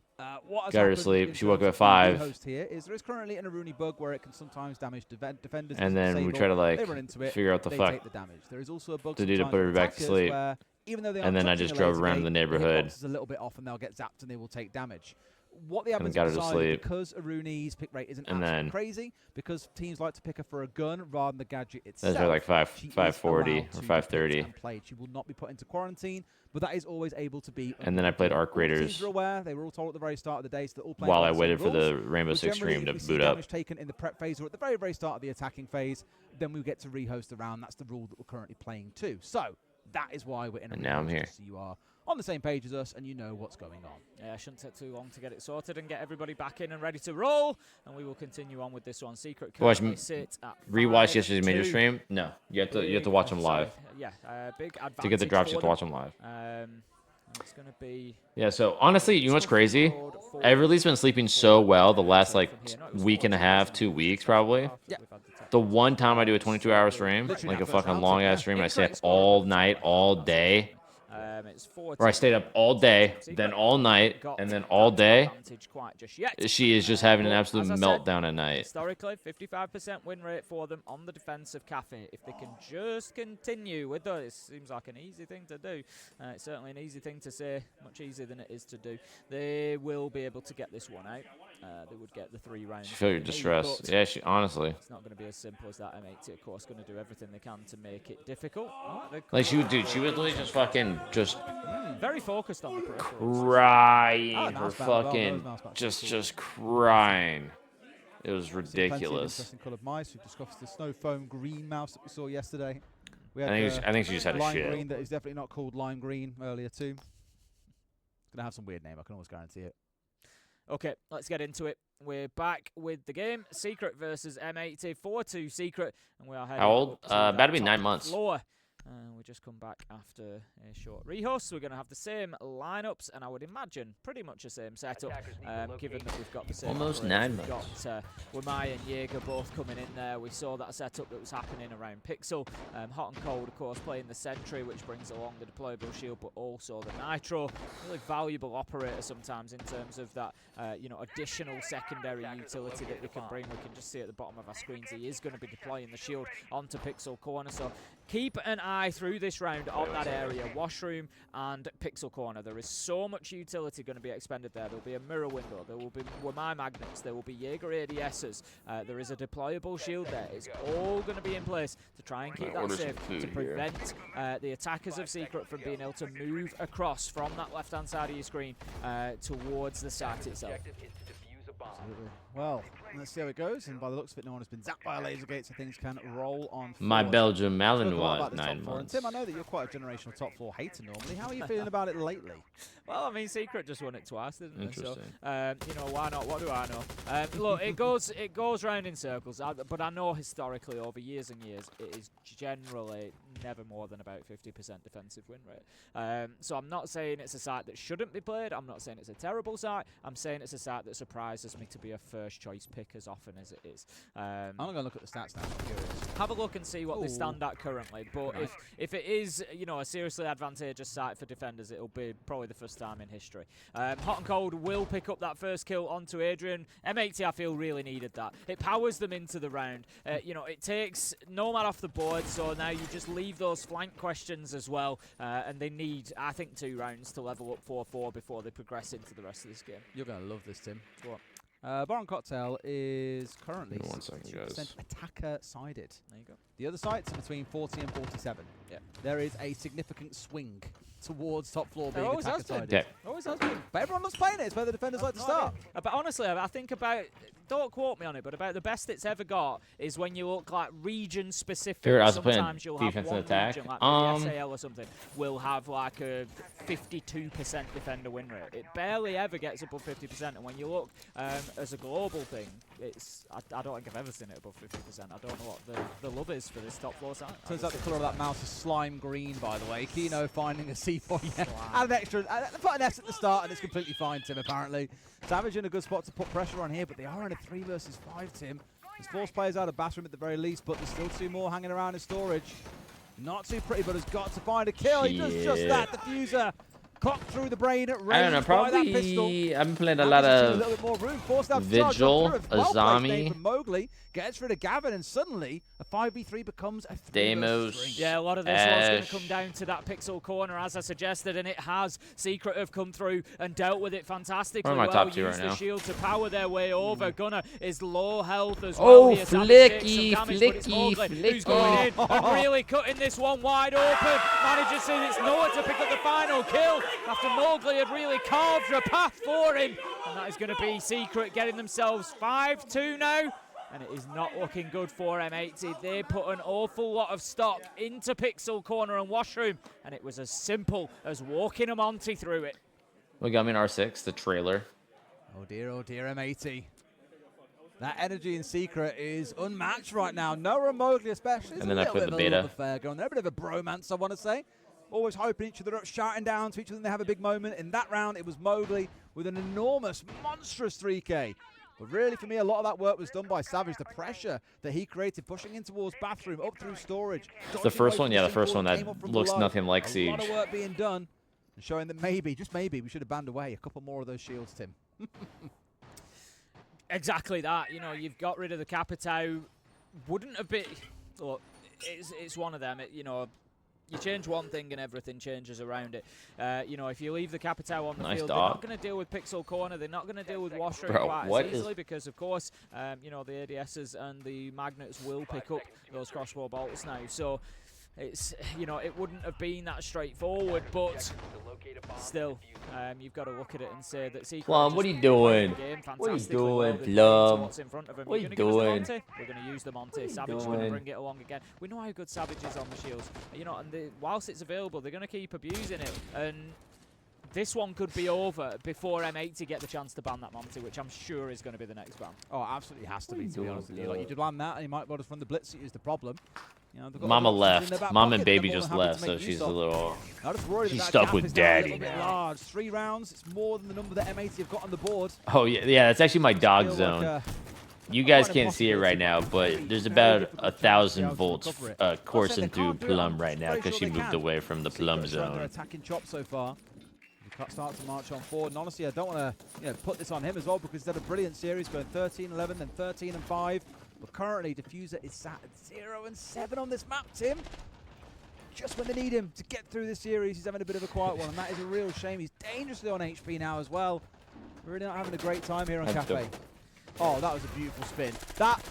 Speaker 2: What has
Speaker 1: got her to
Speaker 2: happened
Speaker 1: sleep.
Speaker 2: in
Speaker 1: She woke
Speaker 2: terms
Speaker 1: up at
Speaker 2: of
Speaker 1: 5.
Speaker 2: the host here is there is currently an Aruni bug where it can sometimes damage defenders.
Speaker 1: And then we try to like
Speaker 2: they run into it,
Speaker 1: figure out the
Speaker 2: they
Speaker 1: fuck
Speaker 2: take the damage. There is also a bug
Speaker 1: to do to
Speaker 2: sometimes
Speaker 1: put her
Speaker 2: with
Speaker 1: back to
Speaker 2: attackers
Speaker 1: sleep.
Speaker 2: where even though they
Speaker 1: And
Speaker 2: aren't
Speaker 1: then I
Speaker 2: touching
Speaker 1: just
Speaker 2: a
Speaker 1: drove
Speaker 2: laser
Speaker 1: around
Speaker 2: gate,
Speaker 1: the neighborhood.
Speaker 2: hitbox is a little bit off and they'll get zapped and they will take damage. What the
Speaker 1: And
Speaker 2: admins
Speaker 1: got
Speaker 2: have
Speaker 1: her to
Speaker 2: decided,
Speaker 1: sleep.
Speaker 2: because Aruni's pick rate isn't
Speaker 1: And
Speaker 2: absolutely
Speaker 1: then-
Speaker 2: crazy, because teams like to pick her for a gun rather than the gadget itself.
Speaker 1: Those are like
Speaker 2: she is
Speaker 1: 5:40
Speaker 2: allowed
Speaker 1: or
Speaker 2: to be picked
Speaker 1: 5:30.
Speaker 2: and played. She will not be put into quarantine, but that is always able to be.
Speaker 1: And then I played Arc
Speaker 2: All the teams
Speaker 1: Raiders
Speaker 2: are aware. They were all told at the very start of the day, so they're all playing
Speaker 1: while
Speaker 2: by
Speaker 1: I
Speaker 2: the same
Speaker 1: waited for
Speaker 2: rules.
Speaker 1: the Rainbow
Speaker 2: But
Speaker 1: Six
Speaker 2: generally,
Speaker 1: stream to
Speaker 2: if we see
Speaker 1: boot up.
Speaker 2: damage taken in the prep phase or at the very, very start of the attacking phase, then we get to rehost the round. That's the rule that we're currently playing too. So that is why we're in a
Speaker 1: And now I'm
Speaker 2: rehost,
Speaker 1: here.
Speaker 2: so you are on the same page as us and you know what's going on.
Speaker 3: Yeah, it shouldn't take too long to get it sorted and get everybody back in and ready to roll. And we will continue on with this one. Secret
Speaker 1: Watch
Speaker 3: currently sit at
Speaker 1: Rewatch yesterday's major
Speaker 3: 5-2.
Speaker 1: stream? No, you have to watch them live.
Speaker 3: Yeah, big advantage
Speaker 1: To get the drops, you
Speaker 3: for
Speaker 1: have to watch them live.
Speaker 3: them. It's going to be...
Speaker 1: Yeah, so honestly, you know what's crazy? Everly's been sleeping so well the last like week and a half, 2 weeks probably.
Speaker 2: Yeah.
Speaker 1: The one time I do a 22-hour stream, like a fucking long ass stream, and I stay up all night, all day.
Speaker 3: It's 4
Speaker 1: Or I stayed up all day, then all night, and then all day. She is just having an absolute meltdown at night.
Speaker 3: Historically, 55% win rate for them on the defensive cafe. If they can just continue with those, it seems like an easy thing to do. It's certainly an easy thing to say, much easier than it is to do. They will be able to get this one out. They would get the 3 rounds.
Speaker 1: She feel your distress. Yeah, honestly.
Speaker 3: It's not going to be as simple as that. M80, of course, going to do everything they can to make it difficult.
Speaker 1: Like she would, dude. She was literally just fucking just
Speaker 3: very focused on the peripherals.
Speaker 1: crying for
Speaker 2: mouse back,
Speaker 1: fucking
Speaker 2: mouse back.
Speaker 1: just crying. It was
Speaker 2: Plenty of
Speaker 1: ridiculous.
Speaker 2: interesting coloured mice. We've discussed the snow foam green mouse that we saw yesterday. We had
Speaker 1: I think she just had a
Speaker 2: lime
Speaker 1: shit.
Speaker 2: green that is definitely not called lime green earlier too. It's gonna have some weird name. I can almost guarantee it.
Speaker 3: Okay, let's get into it. We're back with the game. Secret versus M80. 4-2 Secret, and we are heading
Speaker 1: How old?
Speaker 3: up to that
Speaker 1: About to be
Speaker 3: top
Speaker 1: 9 months.
Speaker 3: floor. We just come back after a short rehost. We're going to have the same lineups, and I would imagine pretty much the same setup, given that we've got the same.
Speaker 1: Almost
Speaker 3: operators.
Speaker 1: 9
Speaker 3: We've got Wamai and Jaeger both coming in there. We saw that setup that was happening around Pixel. Hot and Cold, of course, playing the Sentry, which brings along the deployable shield, but also the Nitro. Really valuable operator sometimes in terms of that, additional secondary utility that we can bring. We can just see at the bottom of our screens he is going to be deploying the shield onto Pixel Corner. So keep an eye through this round on that area, Washroom and Pixel Corner. There is so much utility going to be expended there. There'll be a mirror window, there will be Wamai magnets, there will be Jaeger ADSs, there is a deployable shield there. It's all going to be in place to try and keep that safe, to prevent the attackers of Secret from being able to move across from that left-hand side of your screen towards the site itself.
Speaker 2: Absolutely. Well, let's see how it goes. And by the looks of it, no one has been zapped by a laser gate, so things can roll on.
Speaker 1: My
Speaker 2: forward.
Speaker 1: Belgian
Speaker 2: Spoke a lot
Speaker 1: Malinois,
Speaker 2: about the top
Speaker 1: 9
Speaker 2: four. And
Speaker 1: months.
Speaker 2: Tim, I know that you're quite a generational top 4 hater normally. How are you feeling about it lately?
Speaker 3: Well, I mean, Secret just won it twice, didn't it? So,
Speaker 1: Interesting.
Speaker 3: why not? What do I know? Look, it goes round in circles, but I know historically over years and years, it is generally never more than about 50% defensive win rate. So I'm not saying it's a site that shouldn't be played. I'm not saying it's a terrible site. I'm saying it's a site that surprises me to be a first choice pick pick as often as it is.
Speaker 2: I'm going to look at the stats now. I'm curious.
Speaker 3: Have a look and see what they stand at currently. But if it is, you know, a seriously advantageous site for defenders, it'll be probably the first time in history. Hot and Cold will pick up that first kill onto Adrian. M80, I feel, really needed that. It powers them into the round. You know, it takes Nomad off the board, so now you just leave those flank questions as well. And they need, I think, 2 rounds to level up 4-4 before they progress into the rest of this game.
Speaker 2: You're going to love this, Tim.
Speaker 3: What?
Speaker 2: Baron Cocktail is currently
Speaker 1: 1 second, guys.
Speaker 2: attacker-sided.
Speaker 3: There you go.
Speaker 2: The other sites are between 40 and 47.
Speaker 3: Yeah.
Speaker 2: There is a significant swing towards top floor being
Speaker 3: always has
Speaker 2: attacker-sided.
Speaker 1: Yeah.
Speaker 3: Always has been.
Speaker 2: But everyone loves playing it. It's where the defenders like to start.
Speaker 3: But honestly, I think about, don't quote me on it, but about the best it's ever got is when you look like region specific.
Speaker 1: Favorite, I was playing
Speaker 3: Sometimes you'll have
Speaker 1: defense
Speaker 3: one
Speaker 1: and attack.
Speaker 3: region, like maybe SAL or something, will have like a 52% defender win rate. It barely ever gets above 50%. And when you look as a global thing, it's I don't think I've ever seen it above 50%. I don't know what the love is for this top floor side.
Speaker 2: Turns out the colour of that mouse is slime green, by the way. Kino finding a C4. Yeah. Add an extra, put an S at the start, and it's completely fine, Tim, apparently. Savage in a good spot to put pressure on here, but they are in a 3 versus 5, Tim. There's 4 players out of bathroom at the very least, but there's still 2 more hanging around in storage. Not too pretty, but has got to find a kill. He does just that. Diffuser clocked through the brain at range.
Speaker 1: I don't know,
Speaker 2: by that pistol.
Speaker 1: probably I've been playing a lot of
Speaker 2: little bit more room. Forced out to
Speaker 1: Vigil,
Speaker 2: charge. Well
Speaker 1: Azami.
Speaker 2: from Mowgli gets rid of Gavin, and suddenly a 5v3 becomes a 3
Speaker 1: Deimos.
Speaker 2: versus 3.
Speaker 3: Yeah, a lot of this was going to
Speaker 1: Ash.
Speaker 3: come down to that pixel corner, as I suggested, and it has. Secret have come through and dealt with it fantastically.
Speaker 1: Where am I
Speaker 3: well.
Speaker 1: top 2
Speaker 3: Used
Speaker 1: right
Speaker 3: the
Speaker 1: now?
Speaker 3: shield to power their way over. Gunner is low health as well.
Speaker 1: Oh,
Speaker 3: here. Savage takes some
Speaker 1: flicky,
Speaker 3: damage, but it's Mowgli who's going in and really cutting this one wide open. Manager says it's nowhere to pick up the final kill after Mowgli had really carved a path for him. And that is going to be Secret getting themselves 5-2 now. And it is not looking good for M80. They put an awful lot of stock into Pixel Corner and Washroom, and it was as simple as walking a Monty through it.
Speaker 1: We got me an R6, the trailer.
Speaker 2: Oh dear, M80. That energy in Secret is unmatched right now. Noah and Mowgli especially.
Speaker 1: And then I put the beta.
Speaker 2: Affair going there. A bit of a bromance, I want to say. Always hyping each other up, shouting down to each other when they have a big moment. In that round, it was Mowgli with an enormous, monstrous 3K. But really, for me, a lot of that work was done by Savage. The pressure that he created, pushing in towards bathroom, up through storage.
Speaker 1: The first one, yeah, the first one that looks nothing like Siege.
Speaker 2: A lot of work being done, and showing that maybe, just maybe, we should have banned away a couple more of those shields, Tim.
Speaker 3: Exactly that. You know, you've got rid of the Capitao. Wouldn't have been... Look, it's one of them. You know, you change one thing and everything changes around it. You know, if you leave the Capitao on the field, they're not going to deal with Pixel Corner. They're not going to deal with Washroom quite as easily because, of course, you know, the ADSs and the magnets will pick up those crossbow bolts now. So it's, you know, it wouldn't have been that straightforward, but still, you've got to look at it and say that Secret.
Speaker 1: Plum, what are you doing? What are you doing, Plum? What are you doing?
Speaker 3: We're going to use the Monty. Savage is going to bring it along again. We know how good Savage is on the shields. You know, and whilst it's available, they're going to keep abusing it. And this one could be over before M80 get the chance to ban that Monty, which I'm sure is going to be the next ban.
Speaker 2: Oh, absolutely has to be honest with you. Like, you could ban that, and you might well just run the blitz is the problem. You know,
Speaker 1: Mama left. Mom and baby just left, so she's a little... She's stuck with daddy now.
Speaker 2: 3 rounds, it's more than the number that M80 have got on the board.
Speaker 1: Oh, yeah, that's actually my dog zone. You guys can't see it right now, but there's about 1,000 volts coursing through Plum right now because she moved away from the Plum zone.
Speaker 2: They're attacking Chop so far. He starts to march on forward, and honestly, I don't want to put this on him as well because he's had a brilliant series going 13-11, then 13-5. But currently, Diffuser is sat at 0-7 on this map, Tim. Just when they need him to get through this series, he's having a bit of a quiet one, and that is a real shame. He's dangerously on HP now as well. We're really not having a great time here on Cafe. Oh, that was a beautiful spin. That...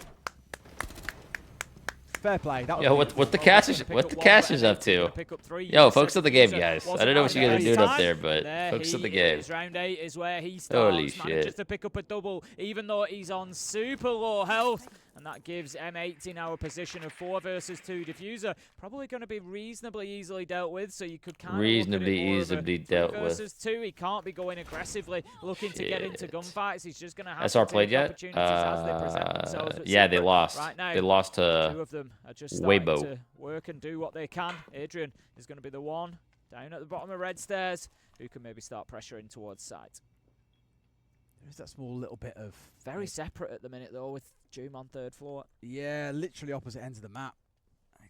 Speaker 2: Fair play. That was
Speaker 1: Yo, what the cash is up to? Yo, focus on the game, guys. I don't know what you guys are doing up there, but focus on the game.
Speaker 3: Round 8 is where he starts.
Speaker 1: Holy shit.
Speaker 3: Manages to pick up a double, even though he's on super low health. And that gives M80 now a position of 4 versus 2. Diffuser probably going to be reasonably easily dealt with, so you could kind of
Speaker 1: reasonably easily dealt with.
Speaker 3: Versus 2, he can't be going aggressively, looking to get into gunfights. He's just going to have
Speaker 1: SR
Speaker 3: to
Speaker 1: played
Speaker 3: take
Speaker 1: yet?
Speaker 3: opportunities as they present themselves.
Speaker 1: Yeah, they lost.
Speaker 3: Right now,
Speaker 1: they lost to
Speaker 3: 2 of them are just starting
Speaker 1: Weibo.
Speaker 3: to work and do what they can. Adrian is going to be the one down at the bottom of red stairs who can maybe start pressuring towards site.
Speaker 2: There's that small little bit of...
Speaker 3: Very separate at the minute, though, with Doom on 3rd floor.
Speaker 2: Yeah, literally opposite ends of the map.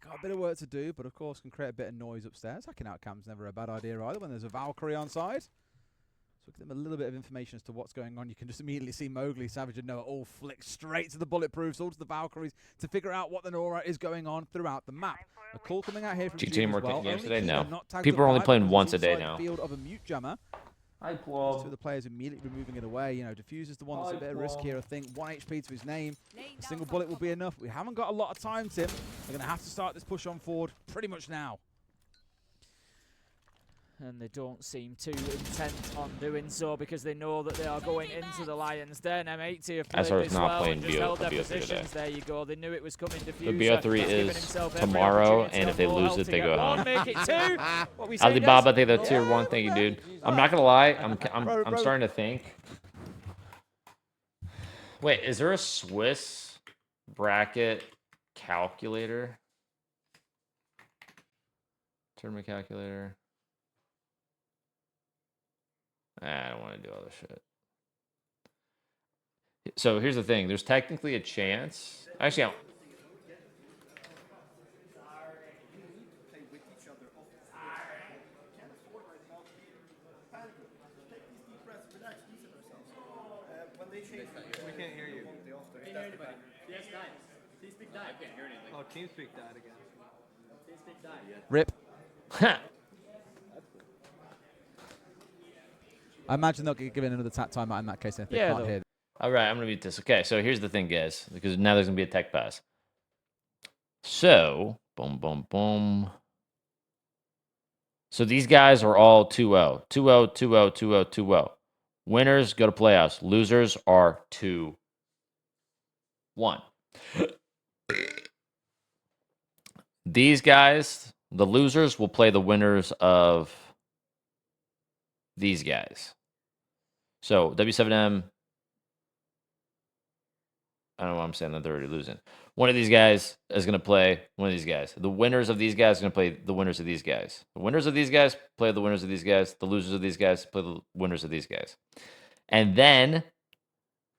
Speaker 2: Got a bit of work to do, but of course can create a bit of noise upstairs. Hacking out cam's never a bad idea either when there's a Valkyrie on side. So give them a little bit of information as to what's going on. You can just immediately see Mowgli, Savage and Noah all flick straight to the bulletproofs, all to the Valkyries to figure out what the Nora is going on throughout the map. A call coming out here from
Speaker 1: G-Team
Speaker 2: Doom as
Speaker 1: working
Speaker 2: well.
Speaker 1: games
Speaker 2: Only
Speaker 1: today?
Speaker 2: Keenan
Speaker 1: No.
Speaker 2: not tagged
Speaker 1: People
Speaker 2: up
Speaker 1: are only
Speaker 2: live
Speaker 1: playing
Speaker 2: because
Speaker 1: once
Speaker 2: he's
Speaker 1: a day
Speaker 2: inside
Speaker 1: now.
Speaker 2: the field of a mute jammer.
Speaker 1: Hi,
Speaker 2: Two of the players immediately removing it away. You know, Diffuse is the one that's a bit of risk here. I think 1 HP to his name. A single bullet will be enough. We haven't got a lot of time, Tim. We're going to have to start this push on forward pretty much now.
Speaker 3: And they don't seem too intent on doing so because they know that they are going into the Lions Den. M80 have played this
Speaker 1: not
Speaker 3: well
Speaker 1: playing
Speaker 3: and just held their
Speaker 1: BO3
Speaker 3: positions. There you go. They knew it was coming.
Speaker 1: The
Speaker 3: Diffuser
Speaker 1: BO3
Speaker 3: has given
Speaker 1: is
Speaker 3: himself every
Speaker 1: tomorrow,
Speaker 3: opportunity
Speaker 1: and
Speaker 3: to
Speaker 1: if they
Speaker 3: have more
Speaker 1: lose
Speaker 3: health
Speaker 1: it,
Speaker 3: to
Speaker 1: they
Speaker 3: get
Speaker 1: go
Speaker 3: one,
Speaker 1: home.
Speaker 3: Make it 2. What we say,
Speaker 1: Alibaba, I
Speaker 3: guys?
Speaker 1: think that's tier 1. Thank you, dude. I'm not gonna lie. I'm starting to think. Wait, is there a Swiss bracket calculator? Tournament calculator. I don't want to do all this shit. So here's the thing. There's technically a chance. Actually, I don't.
Speaker 5: We can't hear you. Yes, died. TeamSpeak died. I can't hear anything. Oh, TeamSpeak died again. TeamSpeak died.
Speaker 2: Rip. I imagine they'll get given another tap timeout in that case if they can't hear.
Speaker 1: All right, I'm gonna beat this. Okay, so here's the thing, guys, because now there's gonna be a tech pass. So, boom, boom, boom. So these guys are all 2-0, 2-0, 2-0, 2-0, 2-0. Winners go to playoffs. Losers are 2-1. These guys, the losers, will play the winners of these guys. So W7M, I don't know what I'm saying that they're already losing. One of these guys is going to play one of these guys. The winners of these guys are going to play the winners of these guys. The winners of these guys play the winners of these guys. The losers of these guys play the winners of these guys. And then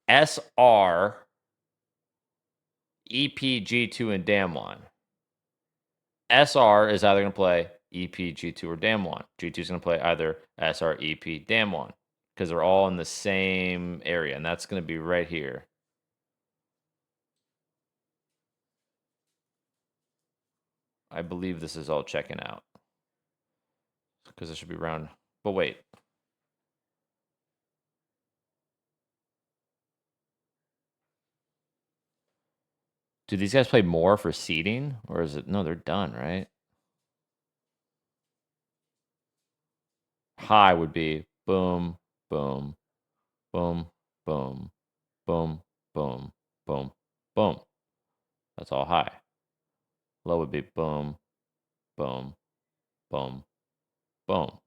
Speaker 1: SR, EP, G2, and Damwon. SR is either going to play EP, G2, or Damwon. G2 is going to play either SR, EP, Damwon. Because they're all in the same area. And that's going to be right here. I believe this is all checking out. Because it should be round. But wait. Do these guys play more for seeding? Or is it... No, they're done, right? High would be boom, boom, boom, boom, boom, boom, boom, boom. That's all high. Low would be boom, boom, boom, boom.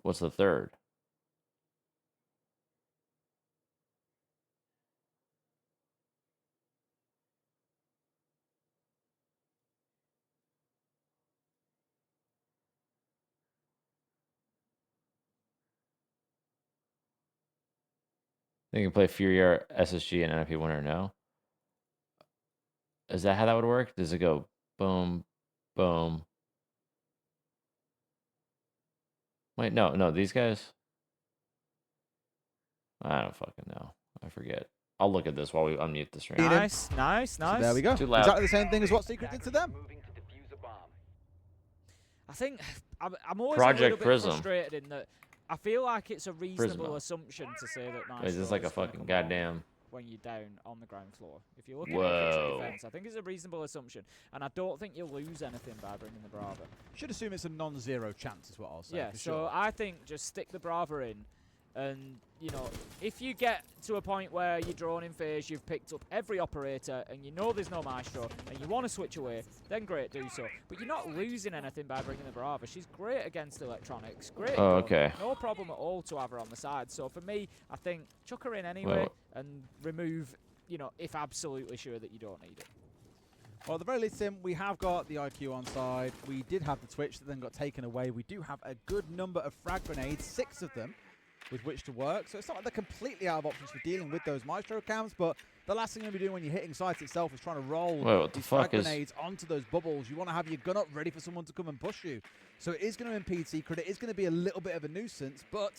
Speaker 1: What's the third? They can play Fury, SSG, and NFP winner. No. Is that how that would work? Does it go boom, boom? Wait, no. These guys. I don't fucking know. I forget. I'll look at this while we unmute the stream.
Speaker 3: Nice.
Speaker 2: So there we go.
Speaker 1: Too loud.
Speaker 2: Exactly the same thing as what Secret did to them.
Speaker 3: I think I'm always
Speaker 1: Project
Speaker 3: a little bit
Speaker 1: Prism.
Speaker 3: frustrated in that I feel like it's a reasonable
Speaker 1: Prisma.
Speaker 3: assumption to say that Nice
Speaker 1: Wait, is this like a fucking goddamn...
Speaker 3: when you're down on the ground floor. If you're looking at
Speaker 1: Whoa.
Speaker 3: defense, I think it's a reasonable assumption, and I don't think you'll lose anything by bringing the Brava.
Speaker 2: Should assume it's a non-zero chance is what I'll say.
Speaker 3: Yeah,
Speaker 2: for
Speaker 3: so
Speaker 2: sure.
Speaker 3: I think just stick the Brava in, and you know, if you get to a point where you're drawn in phase, you've picked up every operator, and you know there's no Maestro, and you want to switch away, then great, do so. But you're not losing anything by bringing the Brava. She's great against electronics. Great.
Speaker 1: Oh,
Speaker 3: gun,
Speaker 1: okay.
Speaker 3: No problem at all to have her on the side. So for me, I think chuck her in anyway, and remove, you know, if absolutely sure that you don't need it.
Speaker 2: Well, at the very least, Tim, we have got the IQ on side. We did have the Twitch that then got taken away. We do have a good number of frag grenades, 6 of them, with which to work. So it's not like they're completely out of options for dealing with those Maestro cams, but the last thing you're going to be doing when you're hitting sites itself is trying to roll these frag grenades onto those bubbles. You want to have your gun up ready for someone to come and push you. So it is going to impede Secret. It is going to be a little bit of a nuisance, but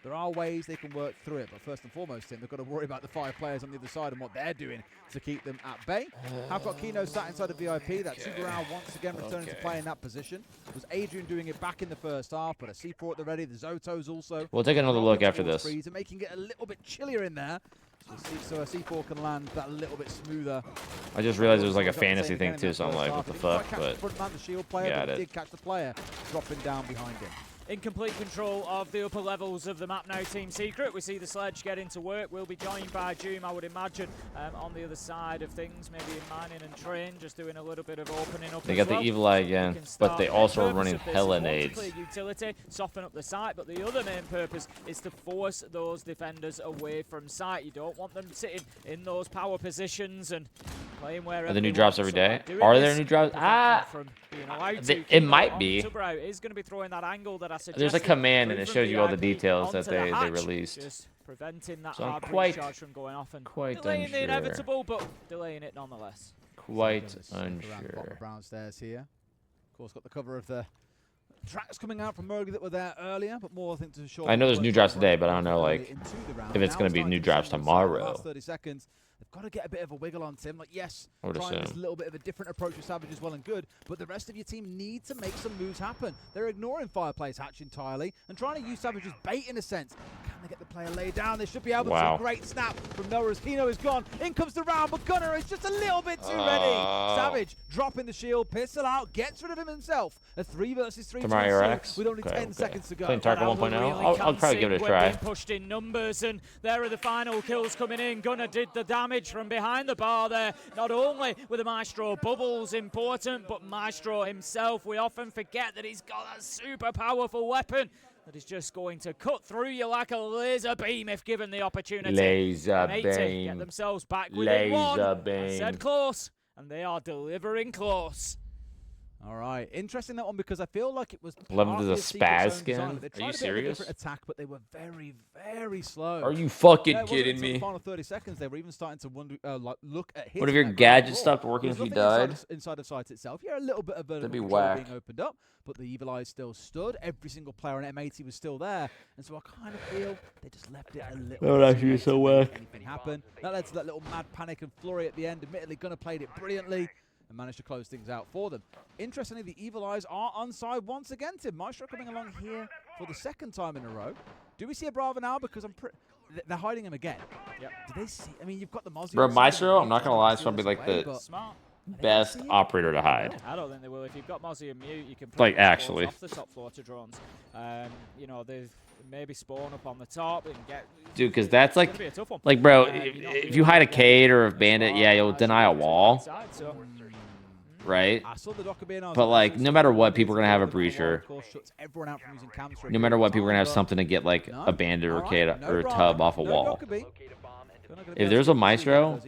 Speaker 2: there are ways they can work through it. But first and foremost, Tim, they've got to worry about the 5 players on the other side and what they're doing to keep them at bay. I've got Kino sat inside of VIP. That Subaru once again returning to play in that position. It was Adrian doing it back in the first half, but a C4 at the ready. The Zotos also.
Speaker 1: We'll take another look after this.
Speaker 2: And making it a little bit chillier in there. So a C4 can land that a little bit smoother.
Speaker 1: I just realized it was like a fantasy thing too, so I'm like, what the fuck? But
Speaker 2: the shield player, but he did catch the player dropping down behind him.
Speaker 3: In complete control of the upper levels of the map now, Team Secret. We see the sledge get into work. We'll be joined by Joom, I would imagine, on the other side of things, maybe in mining and train, just doing a little bit of opening up.
Speaker 1: They got the Evil Eye again, but they also are running hella nades.
Speaker 3: Utility, soften up the site, but the other main purpose is to force those defenders away from site. You don't want them sitting in those power positions and playing wherever.
Speaker 1: Are there new drops every day? Are there new drops? It might be.
Speaker 3: Subaru is going to be throwing that angle that I suggested.
Speaker 1: There's a command and it shows you all the details that they released.
Speaker 3: Just preventing that
Speaker 1: So I'm
Speaker 3: hard
Speaker 1: quite
Speaker 3: charge from going off and
Speaker 1: unsure.
Speaker 3: delaying the inevitable, but delaying it nonetheless.
Speaker 1: Quite
Speaker 2: Around the
Speaker 1: unsure.
Speaker 2: brown stairs here. Of course, got the cover of the tracks coming out from Murgy that were there earlier, but more I think to show.
Speaker 1: I know there's new drops today, but I don't know like if it's going to be new drops tomorrow.
Speaker 2: Last 30 seconds. They've got to get a bit of a wiggle on Tim. Like, yes,
Speaker 1: I
Speaker 2: trying this
Speaker 1: assume.
Speaker 2: little bit of a different approach with Savage is well and good, but the rest of your team need to make some moves happen. They're ignoring Fireplace Hatch entirely and trying to use Savage as bait in a sense. Can they get the player laid down? They should be able to. Great snap from Melrose. Kino is gone. In comes the round, but Gunner is just a little bit too ready. Savage dropping the shield, pistol out, gets rid of him himself. A 3 versus 3 with only 10 seconds to go.
Speaker 1: Playing Tarka 1.0. I'll probably give it a try.
Speaker 3: Pushed in numbers, and there are the final kills coming in. Gunner did the damage from behind the bar there. Not only were the Maestro bubbles important, but Maestro himself, we often forget that he's got a super powerful weapon that is just going to cut through you like a laser beam if given the opportunity.
Speaker 1: Laser
Speaker 3: M80
Speaker 1: beam.
Speaker 3: get themselves back within one.
Speaker 1: Laser beam.
Speaker 3: I said close, and they are delivering close.
Speaker 2: All right, interesting that one because I feel like it was.
Speaker 1: Love the spaz skin. Are you serious?
Speaker 2: Attack, but they were very, very slow.
Speaker 1: Are you fucking kidding me?
Speaker 2: The final 30 seconds, they were even starting to wonder, look at hits.
Speaker 1: What if your gadget stopped working if you died?
Speaker 2: Inside of sight itself, yeah, a little bit of a
Speaker 1: That'd be whack.
Speaker 2: being opened up, but the Evil Eye still stood. Every single player on M80 was still there, and so I kind of feel they just left it a little.
Speaker 1: That would actually be so whack.
Speaker 2: Anything happen? That led to that little mad panic and flurry at the end. Admittedly, Gunner played it brilliantly and managed to close things out for them. Interestingly, the Evil Eyes are on side once again, Tim. Maestro coming along here for the 2nd time in a row. Do we see a Brava now? Because they're hiding him again.
Speaker 3: Yep.
Speaker 2: Do they see? I mean, you've got the Mozzie.
Speaker 1: Bro, Maestro, I'm not going to lie, it's probably like the best operator to hide.
Speaker 3: I don't think they will. If you've got Mozzie and Mute, you can
Speaker 1: like actually
Speaker 3: off the top floor to drones. You know, they maybe spawn up on the top and get.
Speaker 1: Dude, because that's like bro, if you hide a Cade or a Bandit, yeah, you'll deny a wall. Right? But like, no matter what, people are gonna have a breacher. No matter what, people are gonna have something to get like a Bandit or a Cade or a Tub off a wall. If there's a Maestro,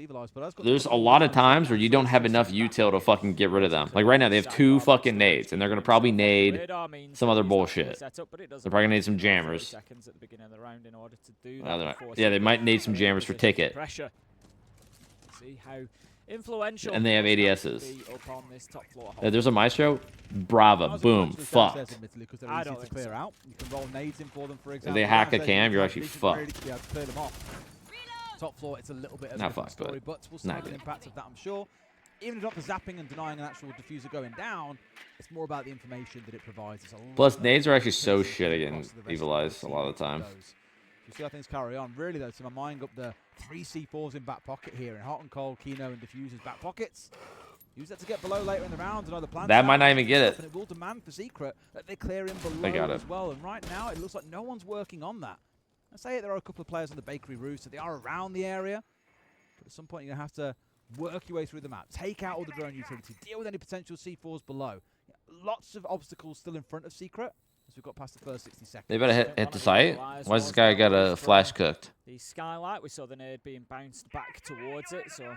Speaker 1: there's a lot of times where you don't have enough util to fucking get rid of them. Like right now, they have 2 fucking nades, and they're gonna probably nade some other bullshit. They're probably gonna need some jammers. Yeah, they might need some jammers for ticket.
Speaker 3: See how influential.
Speaker 1: And they have ADSs. There's a Maestro. Brava. Boom. Fucked.
Speaker 2: I don't clear out. You can roll nades in for them, for example.
Speaker 1: If they hack a cam, you're actually fucked.
Speaker 2: Clear them off. Top floor, it's a little bit of
Speaker 1: not
Speaker 2: a
Speaker 1: fucked,
Speaker 2: story, but we'll see the
Speaker 1: good.
Speaker 2: impact of that, I'm sure. Even if not the zapping and denying an actual diffuser going down, it's more about the information that it provides.
Speaker 1: Plus, nades are actually so shit against Evil Eyes a lot of the time.
Speaker 2: You see how things carry on. Really, though, to my mind, up the 3 C4s in back pocket here, and Hot and Cold, Kino, and Diffuser's back pockets. Use that to get below later in the round and either plan.
Speaker 1: That might not even get it.
Speaker 2: And it will demand for Secret that they clear in below as well. And right now, it looks like no one's working on that. I say there are a couple of players on the bakery roof, so they are around the area. But at some point, you're going to have to work your way through the map, take out all the drone utility, deal with any potential C4s below. Lots of obstacles still in front of Secret as we've got past the first 60 seconds.
Speaker 1: They better hit the site. Why's this guy got a flash cooked?
Speaker 3: The skylight, we saw the nade being bounced back towards it, so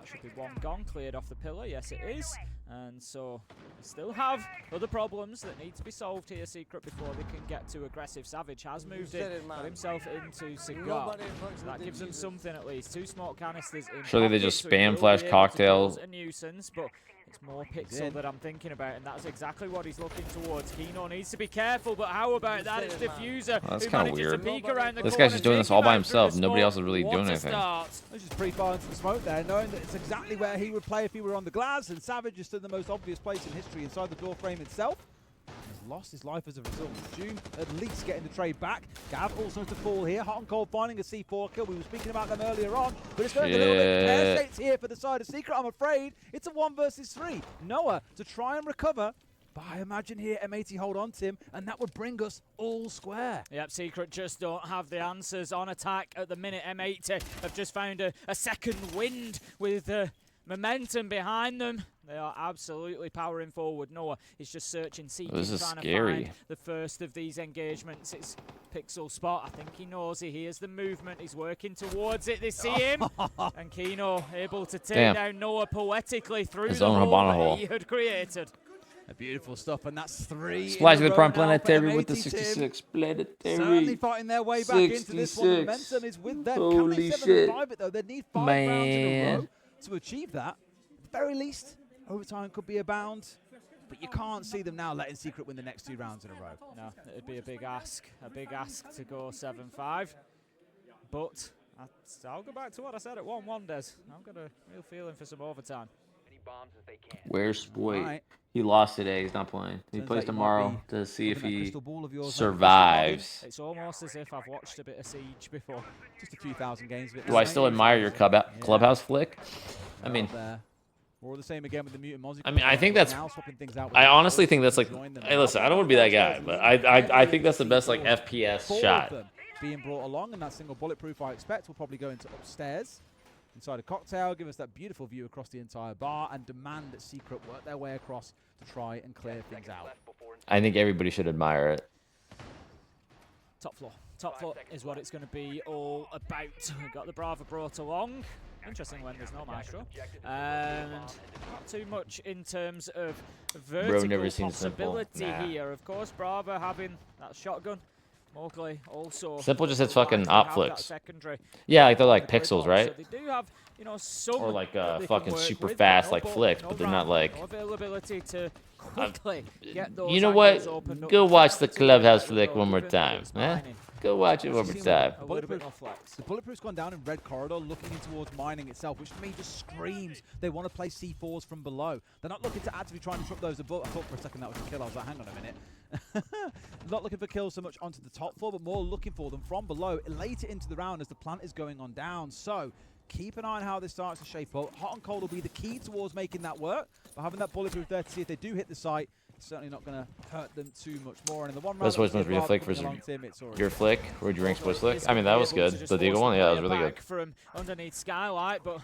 Speaker 3: That should be one gone, cleared off the pillar. Yes, it is. And so we still have other problems that need to be solved here, Secret, before they can get to aggressive. Savage has moved in, got himself into Cigar. So that gives them something at least. 2 smoke canisters in
Speaker 1: Surely they
Speaker 3: pocket,
Speaker 1: just
Speaker 3: so he
Speaker 1: spam
Speaker 3: will
Speaker 1: flash
Speaker 3: be able to
Speaker 1: cocktails.
Speaker 3: cause a nuisance, but it's more Pixel that I'm thinking about, and that's exactly what he's looking towards. Kino needs to be careful, but how about that? It's Diffuser
Speaker 1: Well, that's
Speaker 3: who
Speaker 1: kinda
Speaker 3: manages
Speaker 1: weird.
Speaker 3: to peek around the
Speaker 1: This
Speaker 3: corner,
Speaker 1: guy's just doing this
Speaker 3: take
Speaker 1: all
Speaker 3: him
Speaker 1: by
Speaker 3: out through the
Speaker 1: himself. Nobody
Speaker 3: smoke.
Speaker 1: else is really
Speaker 3: What
Speaker 1: doing
Speaker 3: a
Speaker 1: anything.
Speaker 3: start.
Speaker 2: He's just pre-firing some smoke there, knowing that it's exactly where he would play if he were on the glass, and Savage is still the most obvious place in history inside the door frame itself. He's lost his life as a result. June at least getting the trade back. Gav also to fall here. Hot and Cold finding a C4 kill. We were speaking about them earlier on, but it's going a little bit pear-shaped here for the side of Secret, I'm afraid. It's a 1 versus 3. Noah to try and recover. But I imagine here M80 hold on to him, and that would bring us all square.
Speaker 3: Yep, Secret just don't have the answers on attack at the minute. M80 have just found a second wind with momentum behind them. They are absolutely powering forward. Noah is just searching, seeking,
Speaker 1: This is
Speaker 3: trying
Speaker 1: scary.
Speaker 3: to find the first of these engagements. It's Pixel spot. I think he knows he hears the movement. He's working towards it. They see him. And Kino able to take down Noah poetically through
Speaker 1: His
Speaker 3: the
Speaker 1: own
Speaker 3: hole
Speaker 1: Habana
Speaker 3: that
Speaker 1: hole.
Speaker 3: he had created.
Speaker 2: Beautiful stuff, and that's 3.
Speaker 1: Splash of the Prime
Speaker 2: Prime
Speaker 1: Planetary with the 66 Planetary.
Speaker 2: Certainly fighting their way back into this one.
Speaker 1: 66.
Speaker 2: Momentum is with them.
Speaker 1: Holy
Speaker 2: Can they
Speaker 1: shit.
Speaker 2: 7-5 it though? They need 5 rounds in a row to achieve that. At the very least, overtime could be abound, but you can't see them now letting Secret win the next 2 rounds in a row.
Speaker 3: No, it'd be a big ask to go 7-5. But I'll go back to what I said at 1-1, Des. I've got a real feeling for some overtime.
Speaker 1: Where's Spoit?
Speaker 2: Right.
Speaker 1: He lost today. He's not playing. He
Speaker 2: Turns
Speaker 1: plays
Speaker 2: out you might
Speaker 1: tomorrow
Speaker 2: be
Speaker 1: to see if
Speaker 2: having that
Speaker 1: he
Speaker 2: crystal ball of yours,
Speaker 1: survives.
Speaker 3: It's almost as if I've watched a bit of Siege before.
Speaker 2: Just a few thousand games of it.
Speaker 1: Do I still admire your clubhouse flick? I mean,
Speaker 2: More of the same again with the mutant Mozzie.
Speaker 1: I mean, I think that's.
Speaker 2: Now swapping things out with
Speaker 1: I
Speaker 2: the
Speaker 1: honestly
Speaker 2: Bulls,
Speaker 1: think that's like.
Speaker 2: join them.
Speaker 1: Hey, listen, I don't want to be that guy, but I think that's the best like FPS
Speaker 2: 4 of
Speaker 1: shot.
Speaker 2: them being brought along, and that single bulletproof I expect will probably go into upstairs. Inside a cocktail, give us that beautiful view across the entire bar, and demand that Secret work their way across to try and clear things out.
Speaker 1: I think everybody should admire it.
Speaker 3: Top floor. Top floor is what it's going to be all about. We've got the Brava brought along. Interesting when there's no Maestro. And not too much in terms of vertical
Speaker 1: never seen
Speaker 3: possibility
Speaker 1: Simple. Nah.
Speaker 3: here. Of course, Brava having that shotgun. Mowgli also.
Speaker 1: Simple just hits fucking op
Speaker 3: have
Speaker 1: flicks.
Speaker 3: that secondary.
Speaker 1: Yeah, like they're like
Speaker 3: The grid
Speaker 1: pixels,
Speaker 3: box.
Speaker 1: right?
Speaker 3: So they do have, you know, some
Speaker 1: Or like
Speaker 3: that they can
Speaker 1: fucking
Speaker 3: work
Speaker 1: super
Speaker 3: with,
Speaker 1: fast
Speaker 3: but
Speaker 1: like flicks, but they're not
Speaker 3: RAM,
Speaker 1: like.
Speaker 3: no availability to quickly get those
Speaker 1: You know what?
Speaker 3: angles opened up.
Speaker 1: Go watch the
Speaker 3: Trying to
Speaker 1: clubhouse
Speaker 3: get
Speaker 1: flick
Speaker 3: those
Speaker 1: one more
Speaker 3: even
Speaker 1: time,
Speaker 3: it's
Speaker 1: eh?
Speaker 3: mining.
Speaker 1: Go watch it one more time.
Speaker 3: A little bit more flex.
Speaker 2: The bulletproof's gone down in red corridor, looking in towards mining itself, which to me just screams they want to play C4s from below. They're not looking to actively try and trip those above. I thought for a second that was a kill. I was like, hang on a minute. Not looking for kills so much onto the top floor, but more looking for them from below, later into the round as the plant is going on down. So keep an eye on how this starts to shape up. Hot and cold will be the key towards making that work, but having that bulletproof there to see if they do hit the site, it's certainly not going to hurt them too much more. And in the one round,
Speaker 1: This was supposed to be a flick versus your flick. Where'd you rank Spoit's flick? I mean, that was good. The Deagle one, yeah, that was really good.
Speaker 3: From underneath Skylight, but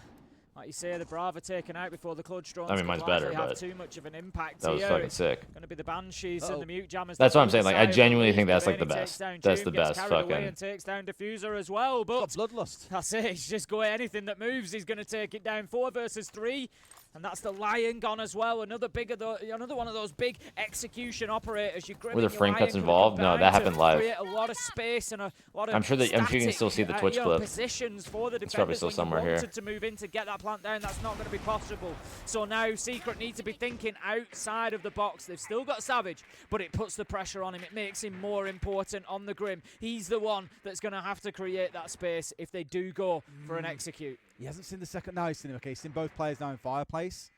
Speaker 3: like you say, the Brava taken out before the Clutch drones.
Speaker 1: I mean, mine's better,
Speaker 3: have
Speaker 1: but
Speaker 3: too much of an impact
Speaker 1: that was
Speaker 3: here.
Speaker 1: fucking
Speaker 3: It's
Speaker 1: sick.
Speaker 3: going to be the Banshees and the Mute Jammers.
Speaker 1: That's what I'm saying. Like, I
Speaker 3: Side
Speaker 1: genuinely
Speaker 3: of
Speaker 1: think that's
Speaker 3: the
Speaker 1: like the
Speaker 3: Cavani
Speaker 1: best.
Speaker 3: takes down
Speaker 1: That's
Speaker 3: June,
Speaker 1: the
Speaker 3: gets
Speaker 1: best
Speaker 3: carried away
Speaker 1: fucking.
Speaker 3: and takes down Diffuser as well. But
Speaker 2: bloodlust.
Speaker 3: that's it. He's just going anything that moves. He's going to take it down. 4 versus 3. And that's the Lion gone as well. Another one of those big execution operators.
Speaker 1: Were there frame cuts involved? No, that happened live.
Speaker 3: Create a lot of space and a lot of
Speaker 1: I'm sure you can still see the Twitch clip.
Speaker 3: Positions for the
Speaker 1: It's probably
Speaker 3: defenders
Speaker 1: still
Speaker 3: when you
Speaker 1: somewhere here.
Speaker 3: wanted to move in to get that plant down. That's not going to be possible. So now Secret need to be thinking outside of the box. They've still got Savage, but it puts the pressure on him. It makes him more important on the Grim. He's the one that's going to have to create that space if they do go for an execute.
Speaker 2: He hasn't seen the second. Now he's seen him. Okay, he's seen both players now in Fireplace.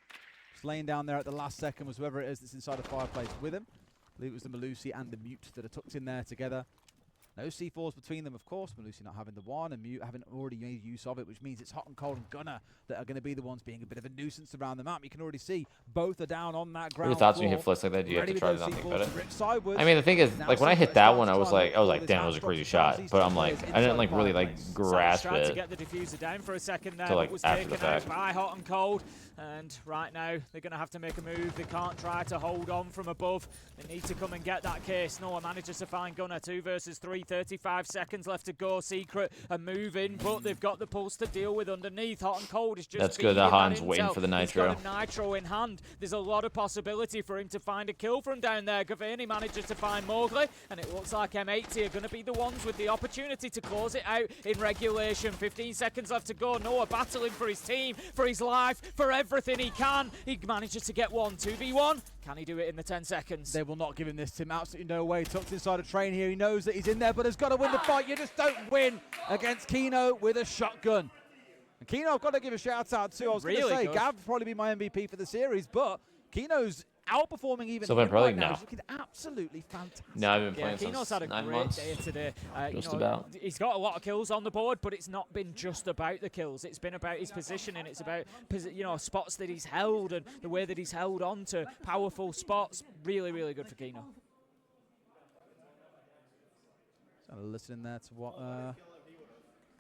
Speaker 2: Just laying down there at the last second was whoever it is that's inside the Fireplace with him. I believe it was the Malusi and the Mute that are tucked in there together. No C4s between them, of course. Malusi not having the one and Mute having already made use of it, which means it's Hot and Cold and Gunner that are going to be the ones being a bit of a nuisance around the map. You can already see both are down on that ground.
Speaker 1: What are your thoughts when you hit flicks like that? Do you have to try to not think about it? I mean, the thing is, like when I hit that one, I was like, damn, it was a crazy shot. But I'm like, I didn't like really like grasp
Speaker 3: tried to
Speaker 1: it.
Speaker 3: get the diffuser down for a second there,
Speaker 1: Till, like,
Speaker 3: but was
Speaker 1: after the
Speaker 3: taken out
Speaker 1: fact.
Speaker 3: by Hot and Cold. And right now, they're going to have to make a move. They can't try to hold on from above. They need to come and get that case. Noah manages to find Gunner. 2 versus 3. 35 seconds left to go. Secret are moving, but they've got the pulse to deal with underneath. Hot and Cold is just
Speaker 1: That's good that Han's waiting
Speaker 3: intel.
Speaker 1: for the nitro.
Speaker 3: He's got a nitro in hand. There's a lot of possibility for him to find a kill from down there. Gavaney manages to find Mowgli, and it looks like M80 are going to be the ones with the opportunity to close it out in regulation. 15 seconds left to go. Noah battling for his team, for his life, for everything he can. He manages to get one 2v1. Can he do it in the 10 seconds?
Speaker 2: They will not give him this, Tim. Absolutely no way. Tucked inside a train here. He knows that he's in there, but has got to win the fight. You just don't win against Kino with a shotgun. And Kino, I've got to give a shout out to. I was going to say, Gav will probably be my MVP for the series, but Kino's outperforming even him right now. He's looking absolutely fantastic.
Speaker 1: No, I've been playing
Speaker 3: Kino's
Speaker 1: since
Speaker 3: had a
Speaker 1: 9
Speaker 3: great
Speaker 1: months.
Speaker 3: day today.
Speaker 1: Just about.
Speaker 3: He's got a lot of kills on the board, but it's not been just about the kills. It's been about his positioning. It's about spots that he's held and the way that he's held on to powerful spots. Really, really good for Kino.
Speaker 2: So listening there to what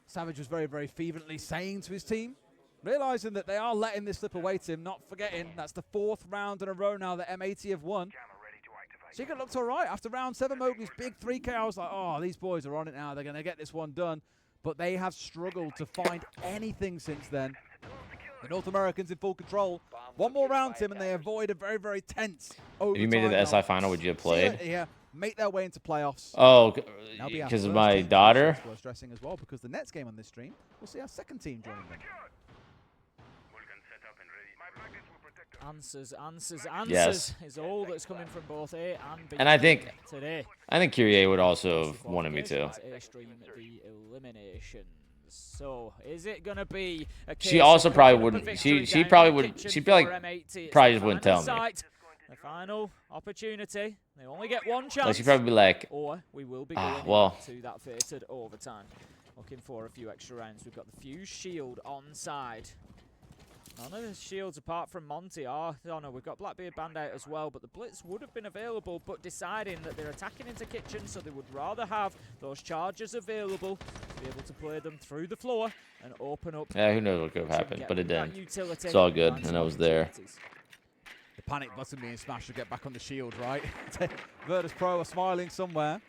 Speaker 2: Savage was very, very fervently saying to his team. Realising that they are letting this slip away, Tim, not forgetting that's the 4th round in a row now that M80 have won. Secret looked all right. After round 7, Mowgli's big 3K, I was like, oh, these boys are on it now. They're going to get this one done. But they have struggled to find anything since then. The North Americans in full control. One more round, Tim, and they avoid a very, very tense overtime.
Speaker 1: If you made it to the SI final, would you have played?
Speaker 2: Yeah, make their way into playoffs.
Speaker 1: Oh, because of my daughter?
Speaker 2: Worth stressing as well, because the next game on this stream, we'll see our second team joining them.
Speaker 3: Answers
Speaker 1: yes.
Speaker 3: is all that's coming from both A and B.
Speaker 1: And I think
Speaker 3: today.
Speaker 1: Kyrie would also have wanted me to.
Speaker 3: A-stream the eliminations. So is it gonna be a case
Speaker 1: She also
Speaker 3: of
Speaker 1: probably wouldn't. She probably would. She'd be like, probably just wouldn't tell me.
Speaker 3: The final opportunity. They only get one chance.
Speaker 1: Like she'd probably be like,
Speaker 3: or we will be going to that fated overtime. Looking for a few extra rounds. We've got the Fuse Shield on side. None of the shields apart from Monty are. Oh no, we've got Blackbeard Band out as well, but the Blitz would have been available, but deciding that they're attacking into kitchen, so they would rather have those charges available to be able to play them through the floor and open up.
Speaker 1: Yeah, who knows what could have happened, but it didn't. It's all good, and I was there.
Speaker 2: The panic button being smashed to get back on the shield, right? Virtus Pro are smiling somewhere.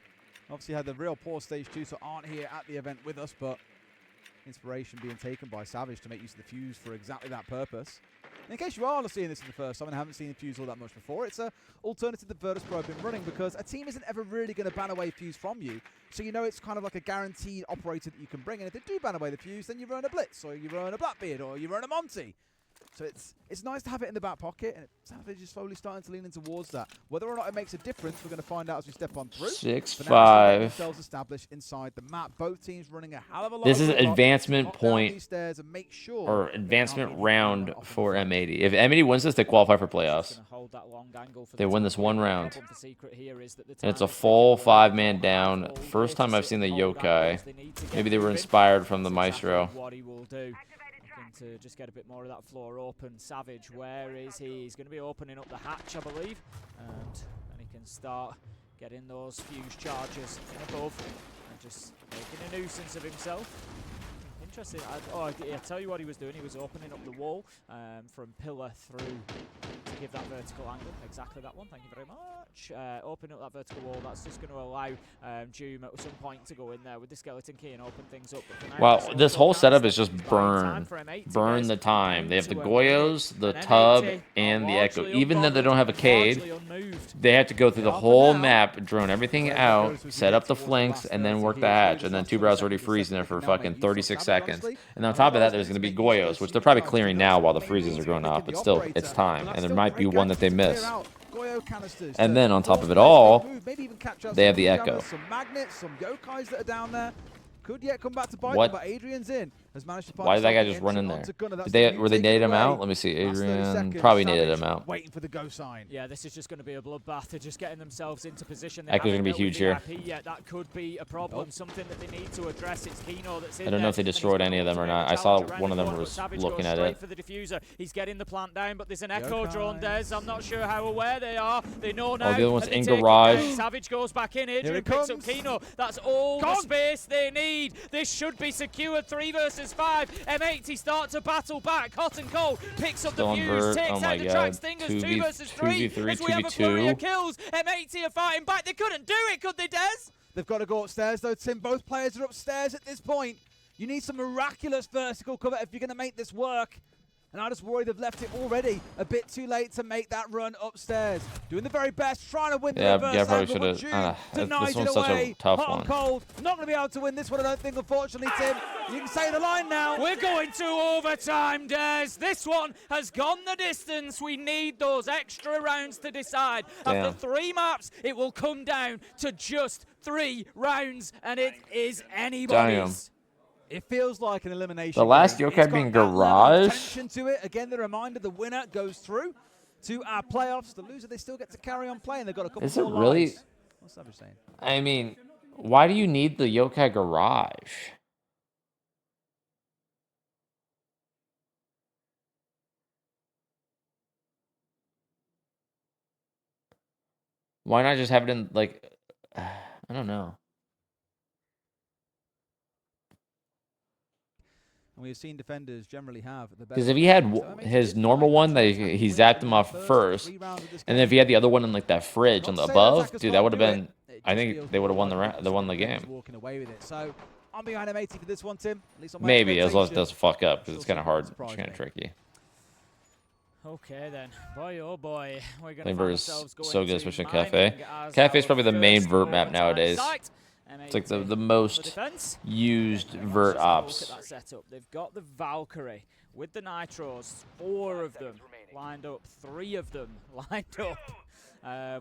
Speaker 2: Obviously had the real poor stage 2, so aren't here at the event with us, but inspiration being taken by Savage to make use of the Fuse for exactly that purpose. And in case you are seeing this in the first time and haven't seen the Fuse all that much before, it's an alternative that Virtus Pro have been running because a team isn't ever really going to ban away Fuse from you. So you know it's kind of like a guaranteed operator that you can bring. And if they do ban away the Fuse, then you run a Blitz, or you run a Blackbeard, or you run a Monty. So it's nice to have it in the back pocket, and Savage is slowly starting to lean in towards that. Whether or not it makes a difference, we're going to find out as we step on through.
Speaker 1: 6-5.
Speaker 2: Themselves established inside the map. Both teams running a hell of a lot.
Speaker 1: This is advancement point
Speaker 2: and make sure
Speaker 1: or advancement round for M80. If M80 wins this, they qualify for playoffs. They win this one round. And it's a full 5-man down. First time I've seen the Yokai. Maybe they were inspired from the Maestro.
Speaker 3: To just get a bit more of that floor open. Savage, where is he? He's going to be opening up the hatch, I believe, and then he can start getting those Fuse charges above and just making a nuisance of himself. Interesting. I tell you what he was doing. He was opening up the wall from pillar through to give that vertical angle. Exactly that one. Thank you very much. Open up that vertical wall. That's just going to allow Doom at some point to go in there with the skeleton key and open things up.
Speaker 1: Well, this whole setup is just burn the time. They have the Goyos, the tub, and the Echo. Even though they don't have a Cade, they have to go through the whole map, drone everything out, set up the flanks, and then work the hatch. And then Two Brow's already freezing there for fucking 36 seconds. And on top of that, there's going to be Goyos, which they're probably clearing now while the freezes are going off. But still, it's time. And there might be one that they miss. And then on top of it all, they have the Echo.
Speaker 2: Some magnets, some Yokais that are down there. Could yet come back to bite them, but Adrian's in. Has managed to find.
Speaker 1: Why did that guy just run in there? Were they naded him out? Let me see. Adrian probably naded him out.
Speaker 2: Waiting for the go sign.
Speaker 3: Yeah, this is just going to be a bloodbath. They're just getting themselves into position.
Speaker 1: Echo's going to be huge here.
Speaker 3: Yeah, that could be a problem. Something that they need to address. It's Kino that's in
Speaker 1: I don't know if they destroyed any of them or not. I saw one of them was looking at it.
Speaker 3: For the diffuser. He's getting the plant down, but there's an Echo drone, Des. I'm not sure how aware they are. They know now.
Speaker 1: Oh, the other one's in garage.
Speaker 3: Savage goes back in. Adrian picks up Kino. That's all the space they need. This should be secured. 3 versus 5. M80 start to battle back. Hot and Cold picks up the Fuse, takes out the track Stingers. 2 versus 3.
Speaker 1: 2v3,
Speaker 3: as we have a flurry of
Speaker 1: 2v2.
Speaker 3: kills. M80 are fighting back. They couldn't do it, could they, Des?
Speaker 2: They've got to go upstairs, though, Tim. Both players are upstairs at this point. You need some miraculous vertical cover if you're going to make this work. And I just worry they've left it already a bit too late to make that run upstairs. Doing the very best, trying to win the reverse
Speaker 1: yeah, probably
Speaker 2: angle,
Speaker 1: should
Speaker 2: but
Speaker 1: have.
Speaker 2: June denies
Speaker 1: This one's
Speaker 2: it
Speaker 1: such
Speaker 2: away.
Speaker 1: a tough
Speaker 2: Hot
Speaker 1: one.
Speaker 2: and cold. Not going to be able to win this one, I don't think, unfortunately, Tim. You can say the line now.
Speaker 3: We're going to overtime, Des. This one has gone the distance. We need those extra rounds to decide.
Speaker 1: Damn.
Speaker 3: After 3 maps, it will come down to just 3 rounds, and it is anybody's.
Speaker 2: It feels like an elimination.
Speaker 1: The last
Speaker 2: game.
Speaker 1: yokai
Speaker 2: It's got
Speaker 1: being
Speaker 2: that level of
Speaker 1: Garage.
Speaker 2: tension to it. Again, the reminder: the winner goes through to our playoffs. The loser, they still get to carry on playing. They've got a couple
Speaker 1: Is it
Speaker 2: more
Speaker 1: really?
Speaker 2: lives. What's Savage saying?
Speaker 1: I mean, why do you need the yokai garage? Why not just have it in, like, I don't know.
Speaker 2: And we've seen defenders generally have the best.
Speaker 1: Because if he had
Speaker 2: So M80
Speaker 1: his
Speaker 2: did
Speaker 1: normal
Speaker 2: find
Speaker 1: one, that
Speaker 2: themselves
Speaker 1: he
Speaker 2: having
Speaker 1: zapped
Speaker 2: to
Speaker 1: him
Speaker 2: win
Speaker 1: off
Speaker 2: the
Speaker 1: first,
Speaker 2: 3 rounds of this
Speaker 1: and then if he
Speaker 2: game.
Speaker 1: had the other one in like that fridge on the
Speaker 2: Not to say that
Speaker 1: above,
Speaker 2: attackers
Speaker 1: dude, that
Speaker 2: can't
Speaker 1: would have
Speaker 2: do
Speaker 1: been.
Speaker 2: it.
Speaker 1: I
Speaker 2: It just
Speaker 1: think
Speaker 2: feels
Speaker 1: they would have won
Speaker 2: like
Speaker 1: the
Speaker 2: defenders
Speaker 1: game.
Speaker 2: walking away with it. So I'm behind M80 for this one, Tim. At least on my
Speaker 1: Maybe, as long as it
Speaker 2: expectation.
Speaker 1: doesn't fuck up, because it's
Speaker 2: Still
Speaker 1: kind of hard,
Speaker 2: surprised
Speaker 1: it's kind of
Speaker 2: me.
Speaker 1: tricky.
Speaker 3: Okay then, boy oh boy, we're going to
Speaker 1: Playing
Speaker 3: find
Speaker 1: vert is
Speaker 3: ourselves going
Speaker 1: so good,
Speaker 3: to
Speaker 1: especially in
Speaker 3: mining
Speaker 1: Cafe.
Speaker 3: as
Speaker 1: Cafe is
Speaker 3: our
Speaker 1: probably the main
Speaker 3: first
Speaker 1: vert map
Speaker 3: overtime
Speaker 1: nowadays.
Speaker 3: site.
Speaker 1: It's like the
Speaker 3: M80
Speaker 1: most
Speaker 3: for defense.
Speaker 1: used
Speaker 3: And
Speaker 1: vert
Speaker 3: let's just have a look
Speaker 1: ops.
Speaker 3: at that setup. They've got the Valkyrie with the Nitros, 4 of them lined up, 3 of them lined up.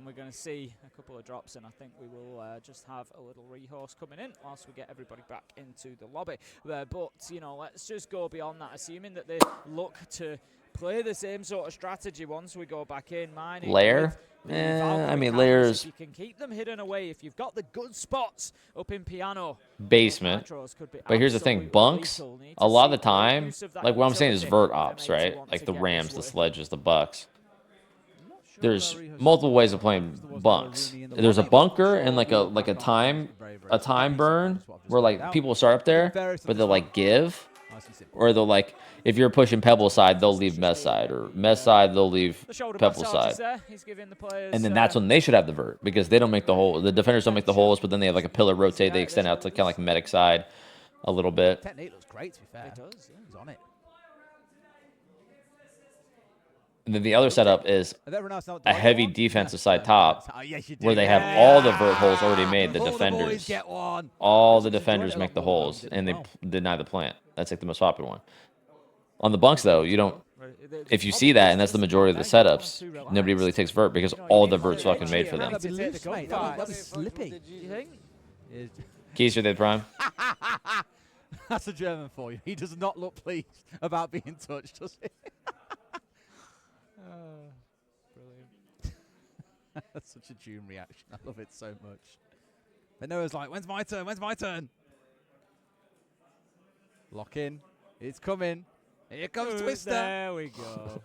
Speaker 3: We're going to see a couple of drops, and I think we will just have a little rehouse coming in whilst we get everybody back into the lobby. But, you know, let's just go beyond that, assuming that they look to play the same sort of strategy once we go back in. Mining
Speaker 1: Lair?
Speaker 3: with the
Speaker 1: I
Speaker 3: Valkyrie
Speaker 1: mean,
Speaker 3: counters.
Speaker 1: Lair's
Speaker 3: If you can keep them hidden away, if you've got the good spots up in piano,
Speaker 1: basement.
Speaker 3: Nitros could be
Speaker 1: But here's the thing,
Speaker 3: absolutely
Speaker 1: bunks,
Speaker 3: lethal. Need
Speaker 1: a
Speaker 3: to
Speaker 1: lot of
Speaker 3: see
Speaker 1: the time,
Speaker 3: use of that
Speaker 1: like what I'm saying is
Speaker 3: utility
Speaker 1: vert ops,
Speaker 3: if
Speaker 1: right?
Speaker 3: M80 want
Speaker 1: Like
Speaker 3: to
Speaker 1: the
Speaker 3: get
Speaker 1: Rams, the
Speaker 3: this way.
Speaker 1: sledges, the Bucks.
Speaker 2: Sure
Speaker 1: There's
Speaker 2: where Rehouse
Speaker 1: multiple
Speaker 2: is.
Speaker 1: ways of playing
Speaker 2: There was no
Speaker 1: bunks.
Speaker 2: Rooney in the
Speaker 1: There's a
Speaker 2: lobby, but I'm
Speaker 1: bunker
Speaker 2: sure
Speaker 1: and like a
Speaker 2: we'll back on
Speaker 1: time
Speaker 2: very, very
Speaker 1: a time
Speaker 2: easy.
Speaker 1: burn
Speaker 2: That's what I've just
Speaker 1: where
Speaker 2: laid
Speaker 1: like
Speaker 2: out.
Speaker 1: people start up there,
Speaker 2: Fairest of
Speaker 1: but
Speaker 2: the
Speaker 1: they'll
Speaker 2: front.
Speaker 1: like give,
Speaker 2: Nice and simple.
Speaker 1: or they'll like if you're pushing Pebble side, they'll leave Mess side, or Mess side they'll leave
Speaker 3: The shoulder
Speaker 1: Pebble
Speaker 3: massage is
Speaker 1: side.
Speaker 3: there. He's giving the players,
Speaker 1: And then that's when they should have the vert, because they don't make the hole. The defenders don't make the holes, but then they have like a pillar rotate. They extend out to kind of like medic side a little bit.
Speaker 2: Technique looks great, to be fair.
Speaker 3: It does, yeah.
Speaker 2: He's on it.
Speaker 1: And then the other setup is
Speaker 2: Have everyone else not
Speaker 1: a
Speaker 2: done
Speaker 1: heavy
Speaker 2: one?
Speaker 1: defensive
Speaker 2: Yeah.
Speaker 1: side top,
Speaker 2: Oh, yes, you do.
Speaker 1: where they have
Speaker 2: Yeah.
Speaker 1: all the vert holes already made. The
Speaker 2: All boys
Speaker 1: defenders,
Speaker 2: get one.
Speaker 1: all the
Speaker 2: Enjoyed it
Speaker 1: defenders
Speaker 2: a
Speaker 1: make
Speaker 2: lot
Speaker 1: the
Speaker 2: more than I
Speaker 1: holes,
Speaker 2: did
Speaker 1: and they
Speaker 2: as well.
Speaker 1: deny the plant. That's like the most popular one. On the bunks though, you don't.
Speaker 3: Right,
Speaker 1: If you see that, and that's the majority of the setups, nobody really takes vert because all the vert's fucking made for them.
Speaker 2: That'd be
Speaker 3: To take
Speaker 2: loose,
Speaker 3: the
Speaker 2: mate.
Speaker 3: gunfight.
Speaker 2: That'd be slippy.
Speaker 3: You think?
Speaker 1: Keiser did prime.
Speaker 2: That's a German for you. He does not look pleased about being touched, does he? That's such a June reaction. I love it so much. But Noah's like, when's my turn? When's my turn? Lock in. It's coming. Here comes Twister.
Speaker 3: There we go.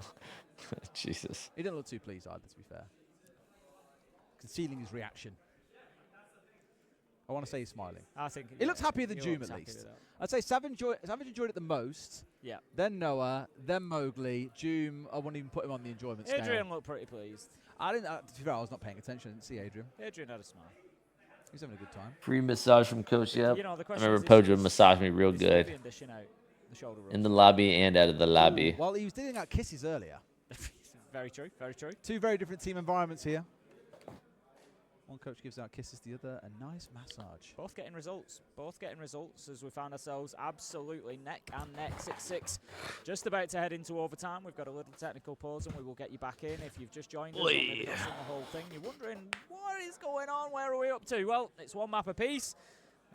Speaker 1: Jesus.
Speaker 2: He didn't look too pleased either, to be fair. Concealing his reaction. I want to say he's smiling.
Speaker 3: I think
Speaker 2: He looks happier than
Speaker 3: he
Speaker 2: June,
Speaker 3: looks
Speaker 2: at
Speaker 3: happy
Speaker 2: least.
Speaker 3: with that.
Speaker 2: I'd say Savage enjoyed it the most.
Speaker 3: Yeah.
Speaker 2: Then Noah. Then Mowgli. June, I wouldn't even put him on the enjoyment scale.
Speaker 3: Adrian looked pretty pleased.
Speaker 2: I didn't. To be fair, I was not paying attention. I didn't see Adrian.
Speaker 3: Adrian had a smile.
Speaker 2: He's having a good time.
Speaker 1: Free massage from Coach. Yep.
Speaker 3: You know, the
Speaker 1: I
Speaker 3: question
Speaker 1: remember
Speaker 3: is,
Speaker 1: Pojo
Speaker 3: is
Speaker 1: massaged me real
Speaker 3: is
Speaker 1: good
Speaker 3: Fabian dishing out the shoulder rub?
Speaker 1: in the lobby and out of the lobby.
Speaker 2: Well, he was dealing out kisses earlier.
Speaker 3: Very true. Very true.
Speaker 2: Two very different team environments here. One coach gives out kisses, the other a nice massage.
Speaker 3: Both getting results. Both getting results as we found ourselves absolutely neck and neck 6-6. Just about to head into overtime. We've got a little technical pause and we will get you back in. If you've just joined us or maybe not seen the whole thing, you're wondering what is going on? Where are we up to? Well, it's one map apiece.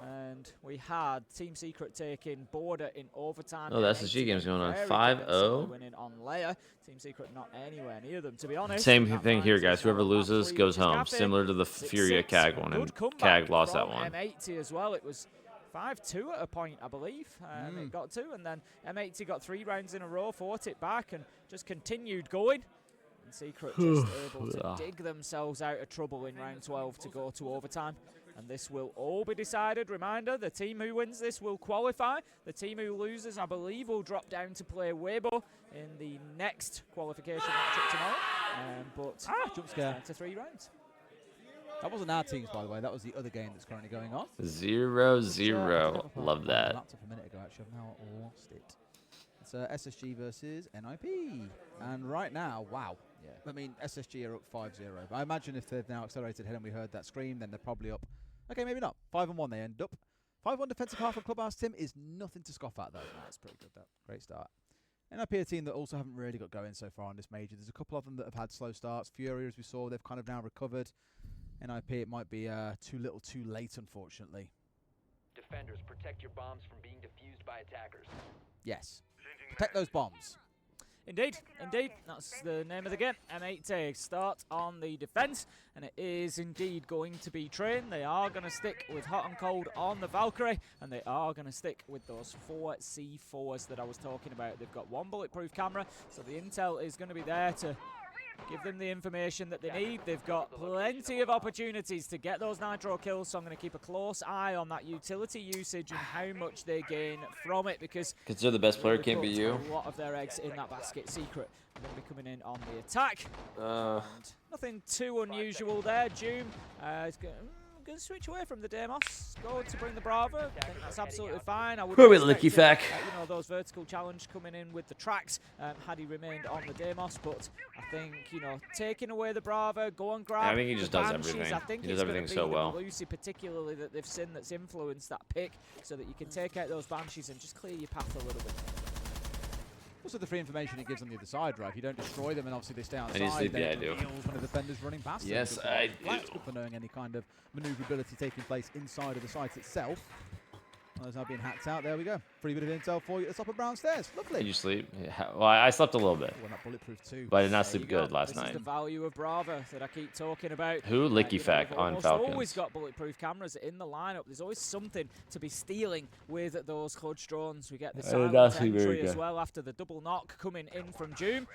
Speaker 3: And we had Team Secret taking Border in overtime.
Speaker 1: Oh, that's the G games going on.
Speaker 3: Very
Speaker 1: 5-0.
Speaker 3: convincingly winning on Leia. Team Secret not anywhere near them, to be honest.
Speaker 1: Same
Speaker 3: That
Speaker 1: thing here,
Speaker 3: finds
Speaker 1: guys.
Speaker 3: us
Speaker 1: Whoever
Speaker 3: on map
Speaker 1: loses
Speaker 3: 3,
Speaker 1: goes
Speaker 3: which is
Speaker 1: home.
Speaker 3: Cafe.
Speaker 1: Similar to the
Speaker 3: 6-6.
Speaker 1: Fury at CAG one,
Speaker 3: Good
Speaker 1: and
Speaker 3: comeback
Speaker 1: CAG lost that
Speaker 3: from
Speaker 1: one.
Speaker 3: M80 as well. It was 5-2 at a point, I believe. It got to, and then M80 got 3 rounds in a row, fought it back, and just continued going. And Secret just able to dig themselves out of trouble in round 12 to go to overtime. And this will all be decided. Reminder, the team who wins this will qualify. The team who loses, I believe, will drop down to play Weibo in the next qualification matchup tomorrow. But
Speaker 2: Jump scare.
Speaker 3: down to 3 rounds.
Speaker 2: That wasn't our teams, by the way. That was the other game that's currently going on.
Speaker 1: 0-0. Love that.
Speaker 2: Laptop a minute ago, actually. I've now lost it. It's SSG versus NIP. And right now, wow. Yeah. I mean, SSG are up 5-0. I imagine if they've now accelerated ahead and we heard that scream, then they're probably up. Okay, maybe not. 5-1 they end up. 5-1 defensive half of Clubhouse, Tim, is nothing to scoff at, though. That's pretty good, that. Great start. NIP are a team that also haven't really got going so far on this major. There's a couple of them that have had slow starts. Fury, as we saw, they've kind of now recovered. NIP, it might be too little too late, unfortunately.
Speaker 6: Defenders, protect your bombs from being defused by attackers.
Speaker 2: Yes. Protect those bombs.
Speaker 3: Indeed, indeed. That's the name of the game. M80 start on the defense, and it is indeed going to be Train. They are going to stick with Hot and Cold on the Valkyrie, and they are going to stick with those 4 C4s that I was talking about. They've got 1 bulletproof camera, so the intel is going to be there to give them the information that they need. They've got plenty of opportunities to get those nitro kills, so I'm going to keep a close eye on that utility usage and how much they gain from it, because
Speaker 1: they're the best player, can't be you.
Speaker 3: A lot of their eggs in that basket secret. They're going to be coming in on the attack. And nothing too unusual there. Doom is going to switch away from the Deimos. Go to bring the Bravo. I think that's absolutely fine. I would
Speaker 1: Licky Fack.
Speaker 3: You know, those vertical challenge coming in with the tracks had he remained on the Deimos, but I think, you know, taking away the Bravo, go and grab.
Speaker 1: I think he just does everything.
Speaker 3: I think
Speaker 1: he does everything so well.
Speaker 3: Lucy, particularly, that they've seen that's influenced that pick, so that you can take out those Banshees and just clear your path a little bit.
Speaker 2: Also, the free information it gives on the other side, right? If you don't destroy them and obviously they stay outside,
Speaker 1: I do.
Speaker 2: When the defender's running past them.
Speaker 1: Yes, I do.
Speaker 2: That's good for knowing any kind of maneuverability taking place inside of the site itself. Well, there's now being hacked out. There we go. Free bit of intel for you at the top of Brown Stairs. Lovely.
Speaker 1: Did you sleep? Yeah. Well, I slept a little bit.
Speaker 2: Well, not bulletproof too.
Speaker 1: But I did not sleep good last
Speaker 3: This
Speaker 1: night.
Speaker 3: is the value of Brava that I keep talking about.
Speaker 1: Who? Licky Fack on Falcons.
Speaker 3: They've always got bulletproof cameras in the lineup. There's always something to be stealing with those Clutch drones. We get the silent entry as well after the double knock coming in from Doom.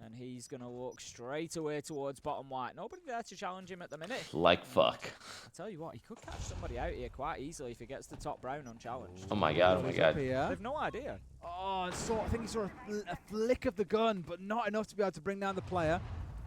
Speaker 3: And he's going to look straight away towards bottom white. Nobody there to challenge him at the minute.
Speaker 1: Like fuck.
Speaker 3: I tell you what, he could catch somebody out here quite easily if he gets the top brown unchallenged.
Speaker 1: Oh my god, oh my god.
Speaker 3: They've no idea.
Speaker 2: Oh, I think he saw a flick of the gun, but not enough to be able to bring down the player.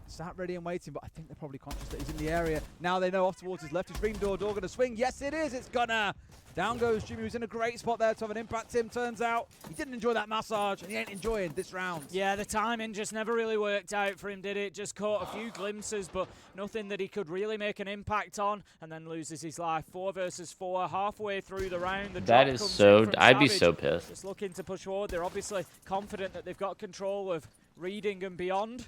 Speaker 2: Sat ready and waiting, but I think they're probably conscious that he's in the area. Now they know off towards his left. Is Dream Door going to swing? Yes, it is. It's gonna. Down goes Jimmy, who's in a great spot there to have an impact. Tim turns out he didn't enjoy that massage, and he ain't enjoying this round.
Speaker 3: Yeah, the timing just never really worked out for him, did it? Just caught a few glimpses, but nothing that he could really make an impact on, and then loses his life. 4 versus 4, halfway through the round. The
Speaker 1: that is so. I'd be so pissed.
Speaker 3: Just looking to push forward. They're obviously confident that they've got control of reading and beyond.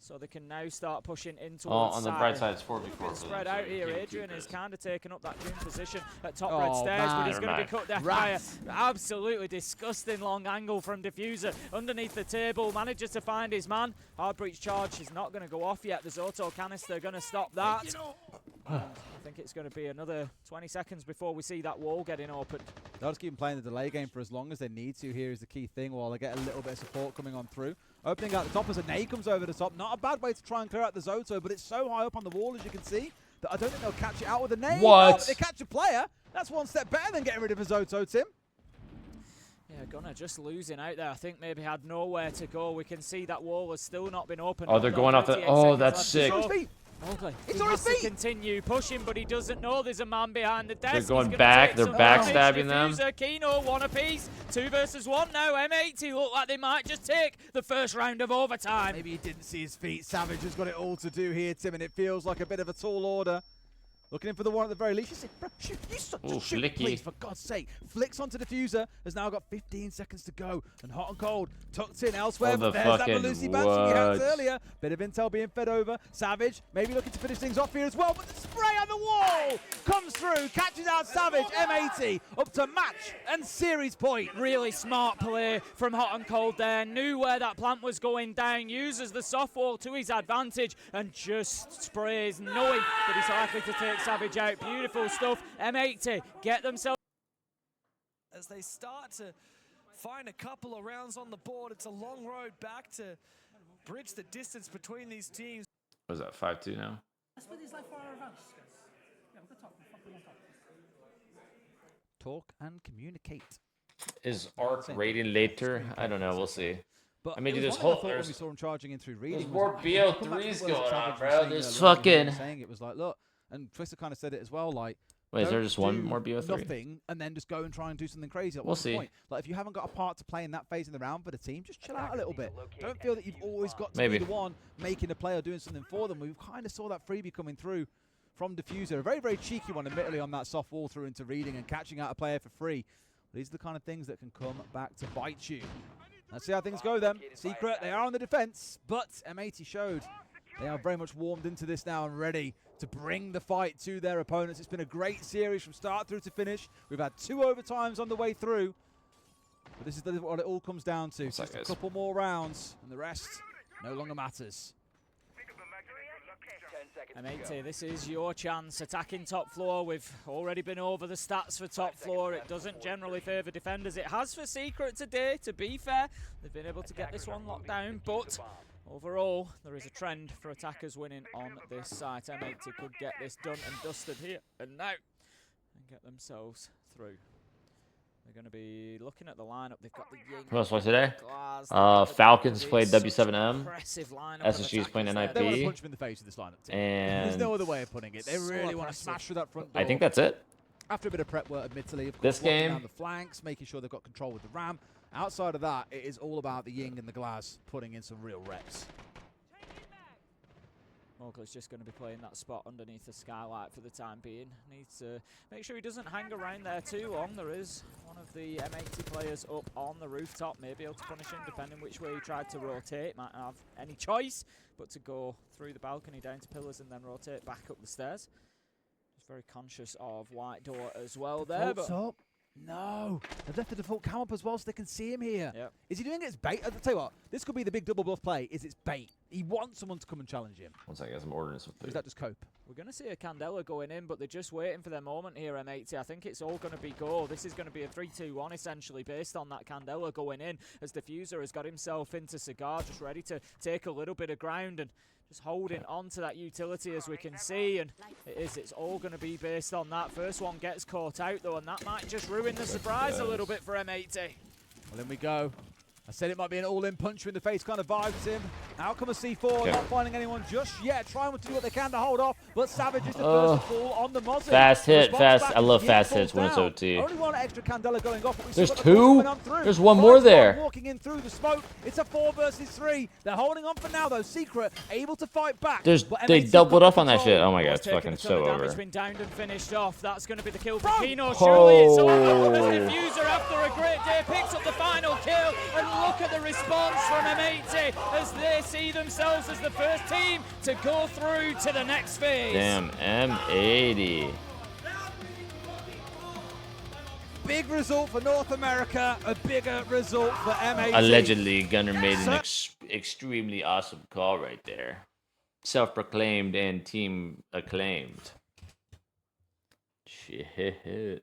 Speaker 3: So they can now start pushing in towards
Speaker 1: on the bright side, it's 4v4.
Speaker 3: Spread out here. Adrian is kind of taking up that Doom position at top red stairs, but he's going to be cut down by an absolutely disgusting long angle from Diffuser underneath the table. Manages to find his man. Hard breach charge is not going to go off yet. There's auto canister going to stop that. I think it's going to be another 20 seconds before we see that wall getting open.
Speaker 2: They'll just keep playing the delay game for as long as they need to. Here is the key thing, while they get a little bit of support coming on through. Opening out the top as a nade comes over the top. Not a bad way to try and clear out the Zoto, but it's so high up on the wall, as you can see, that I don't think they'll catch it out with a nade.
Speaker 1: What?
Speaker 2: No, but they catch a player. That's one step better than getting rid of a Zoto, Tim.
Speaker 3: Yeah, Gunnar just losing out there. I think maybe had nowhere to go. We can see that wall has still not been opened.
Speaker 1: Oh, they're going off the... Oh, that's sick.
Speaker 3: Okay.
Speaker 2: It's
Speaker 3: he
Speaker 2: on
Speaker 3: has
Speaker 2: his feet.
Speaker 3: to continue pushing, but he doesn't know there's a man behind the desk.
Speaker 1: They're going back. They're backstabbing them.
Speaker 3: Kino, 1 apiece. 2 versus 1 now. M80 look like they might just take the first round of overtime.
Speaker 2: Maybe he didn't see his feet. Savage has got it all to do here, Tim, and it feels like a bit of a tall order. Looking in for the one at the very least. You say, bro, shoot, you such a shoot, please, for God's sake. Flicks onto Diffuser, has now got 15 seconds to go. And Hot and Cold tucked in elsewhere, but there's that Lucy Banshee we had earlier. Bit of intel being fed over. Savage maybe looking to finish things off here as well, but the spray on the wall comes through, catches out Savage. M80 up to match and series point.
Speaker 3: Really smart play from Hot and Cold there. Knew where that plant was going down, uses the soft wall to his advantage, and just sprays, knowing that he's likely to take Savage out. Beautiful stuff. M80 get themselves.
Speaker 7: As they start to find a couple of rounds on the board, it's a long road back to bridge the distance between these teams.
Speaker 1: What is that, 5-2 now?
Speaker 2: Talk and communicate.
Speaker 1: Is Arc rating later? I don't know. We'll see.
Speaker 2: But
Speaker 1: I mean,
Speaker 2: it
Speaker 1: this
Speaker 2: was
Speaker 1: whole
Speaker 2: when we saw him charging in through reading.
Speaker 1: there's more BO3s going on, bro. There's
Speaker 2: saying
Speaker 1: fucking.
Speaker 2: it was like, look, And Twister kind of said it as well, like,
Speaker 1: Wait, is there
Speaker 2: don't
Speaker 1: just one
Speaker 2: do
Speaker 1: more BO3?
Speaker 2: nothing and then just go and try and do something crazy. Like,
Speaker 1: We'll
Speaker 2: what's the
Speaker 1: see.
Speaker 2: point? Like, if you haven't got a part to play in that phase in the round for the team, just chill out a little bit. Don't feel that you've always got to
Speaker 1: Maybe.
Speaker 2: be the one making a play or doing something for them. We kind of saw that freebie coming through from Diffuser. A very, very cheeky one, admittedly, on that soft wall through into reading and catching out a player for free. These are the kind of things that can come back to bite you. Let's see how things go then. Secret, they are on the defense, but M80 showed they are very much warmed into this now and ready to bring the fight to their opponents. It's been a great series from start through to finish. We've had 2 overtimes on the way through. But this is what it all comes down to. Just a couple more rounds, and the rest no longer matters.
Speaker 3: M80, this is your chance. Attacking top floor. We've already been over the stats for top floor. It doesn't generally favour defenders. It has for Secret today, to be fair. They've been able to get this one locked down, but overall, there is a trend for attackers winning on this site. M80 could get this done and dusted here and now and get themselves through. They're going to be looking at the lineup. They've got the Ying.
Speaker 1: Who else played today?
Speaker 3: Glass,
Speaker 1: Falcons played W7M.
Speaker 3: Impressive lineup of
Speaker 1: SSG's playing
Speaker 3: attackers
Speaker 2: They
Speaker 3: there.
Speaker 2: want to
Speaker 1: NIP.
Speaker 2: punch him in the face with this lineup team.
Speaker 1: And
Speaker 2: There's no other way of putting it. They
Speaker 3: So
Speaker 2: really want to
Speaker 3: impressive.
Speaker 2: smash through that front door.
Speaker 1: I think that's it.
Speaker 2: After a bit of prep work, admittedly, of
Speaker 1: This
Speaker 2: course, locking
Speaker 1: game-
Speaker 2: down the flanks, making sure they've got control with the ram. Outside of that, it is all about the Ying and the Glass putting in some real reps.
Speaker 3: Mogler's just going to be playing that spot underneath the skylight for the time being. Needs to make sure he doesn't hang around there too long. There is one of the M80 players up on the rooftop, may be able to punish him depending which way he tried to rotate. Might not have any choice but to go through the balcony down to pillars and then rotate back up the stairs. Just very conscious of white door as well there.
Speaker 2: Default's up. No, they've left the default cam up as well so they can see him here.
Speaker 3: Yep.
Speaker 2: Is he doing it as bait? I'll tell you what, this could be the big double bluff play, is it's bait. He wants someone to come and challenge him.
Speaker 1: One second, guys, I'm ordering this with
Speaker 2: Or is
Speaker 1: food.
Speaker 2: that just cope?
Speaker 3: We're going to see a Candela going in, but they're just waiting for their moment here, M80. I think it's all going to be go. This is going to be a 3-2-1, essentially, based on that Candela going in, as Diffuser has got himself into Cigar, just ready to take a little bit of ground and just holding on to that utility, as we can see. And it's all going to be based on that. First one gets caught out, though, and that might just ruin the surprise a little bit for M80.
Speaker 2: Well, in we go. I said it might be an all-in puncher in the face kind of vibe to him. Outcome of C4,
Speaker 1: Okay.
Speaker 2: not finding anyone just yet. Trying to do what they can to hold off, but Savage is the first to fall on the Mozzie.
Speaker 1: Fast hit,
Speaker 2: Response
Speaker 1: fast.
Speaker 2: back,
Speaker 1: I love
Speaker 2: Ying
Speaker 1: fast
Speaker 2: falls
Speaker 1: hits when it's
Speaker 2: down.
Speaker 1: OT.
Speaker 2: Only one extra Candela going off. But we
Speaker 1: There's
Speaker 2: still got the ball
Speaker 1: two?
Speaker 2: coming on through.
Speaker 1: There's one more
Speaker 2: Finds one
Speaker 1: there.
Speaker 2: Walking in through the smoke. It's a 4 versus 3. They're holding on for now, though. Secret able to fight back.
Speaker 1: They
Speaker 2: M80's
Speaker 1: doubled
Speaker 2: got
Speaker 1: up on that
Speaker 2: control.
Speaker 1: shit. Oh my god, it's
Speaker 3: Taking
Speaker 1: fucking
Speaker 3: a ton
Speaker 1: so
Speaker 3: of damage,
Speaker 1: over.
Speaker 3: been downed and finished off. That's going to be the kill for
Speaker 2: Bro.
Speaker 3: Kino. Surely it's over.
Speaker 1: Oh.
Speaker 3: As Diffuser, after a great day, picks up the final kill. And look at the response from M80 as they see themselves as the first team to go through to the next phase.
Speaker 1: Damn, M80.
Speaker 2: Big result for North America. A bigger result for M80.
Speaker 1: Allegedly, Gunner made an extremely awesome call right there. Self-proclaimed and team acclaimed. Shit.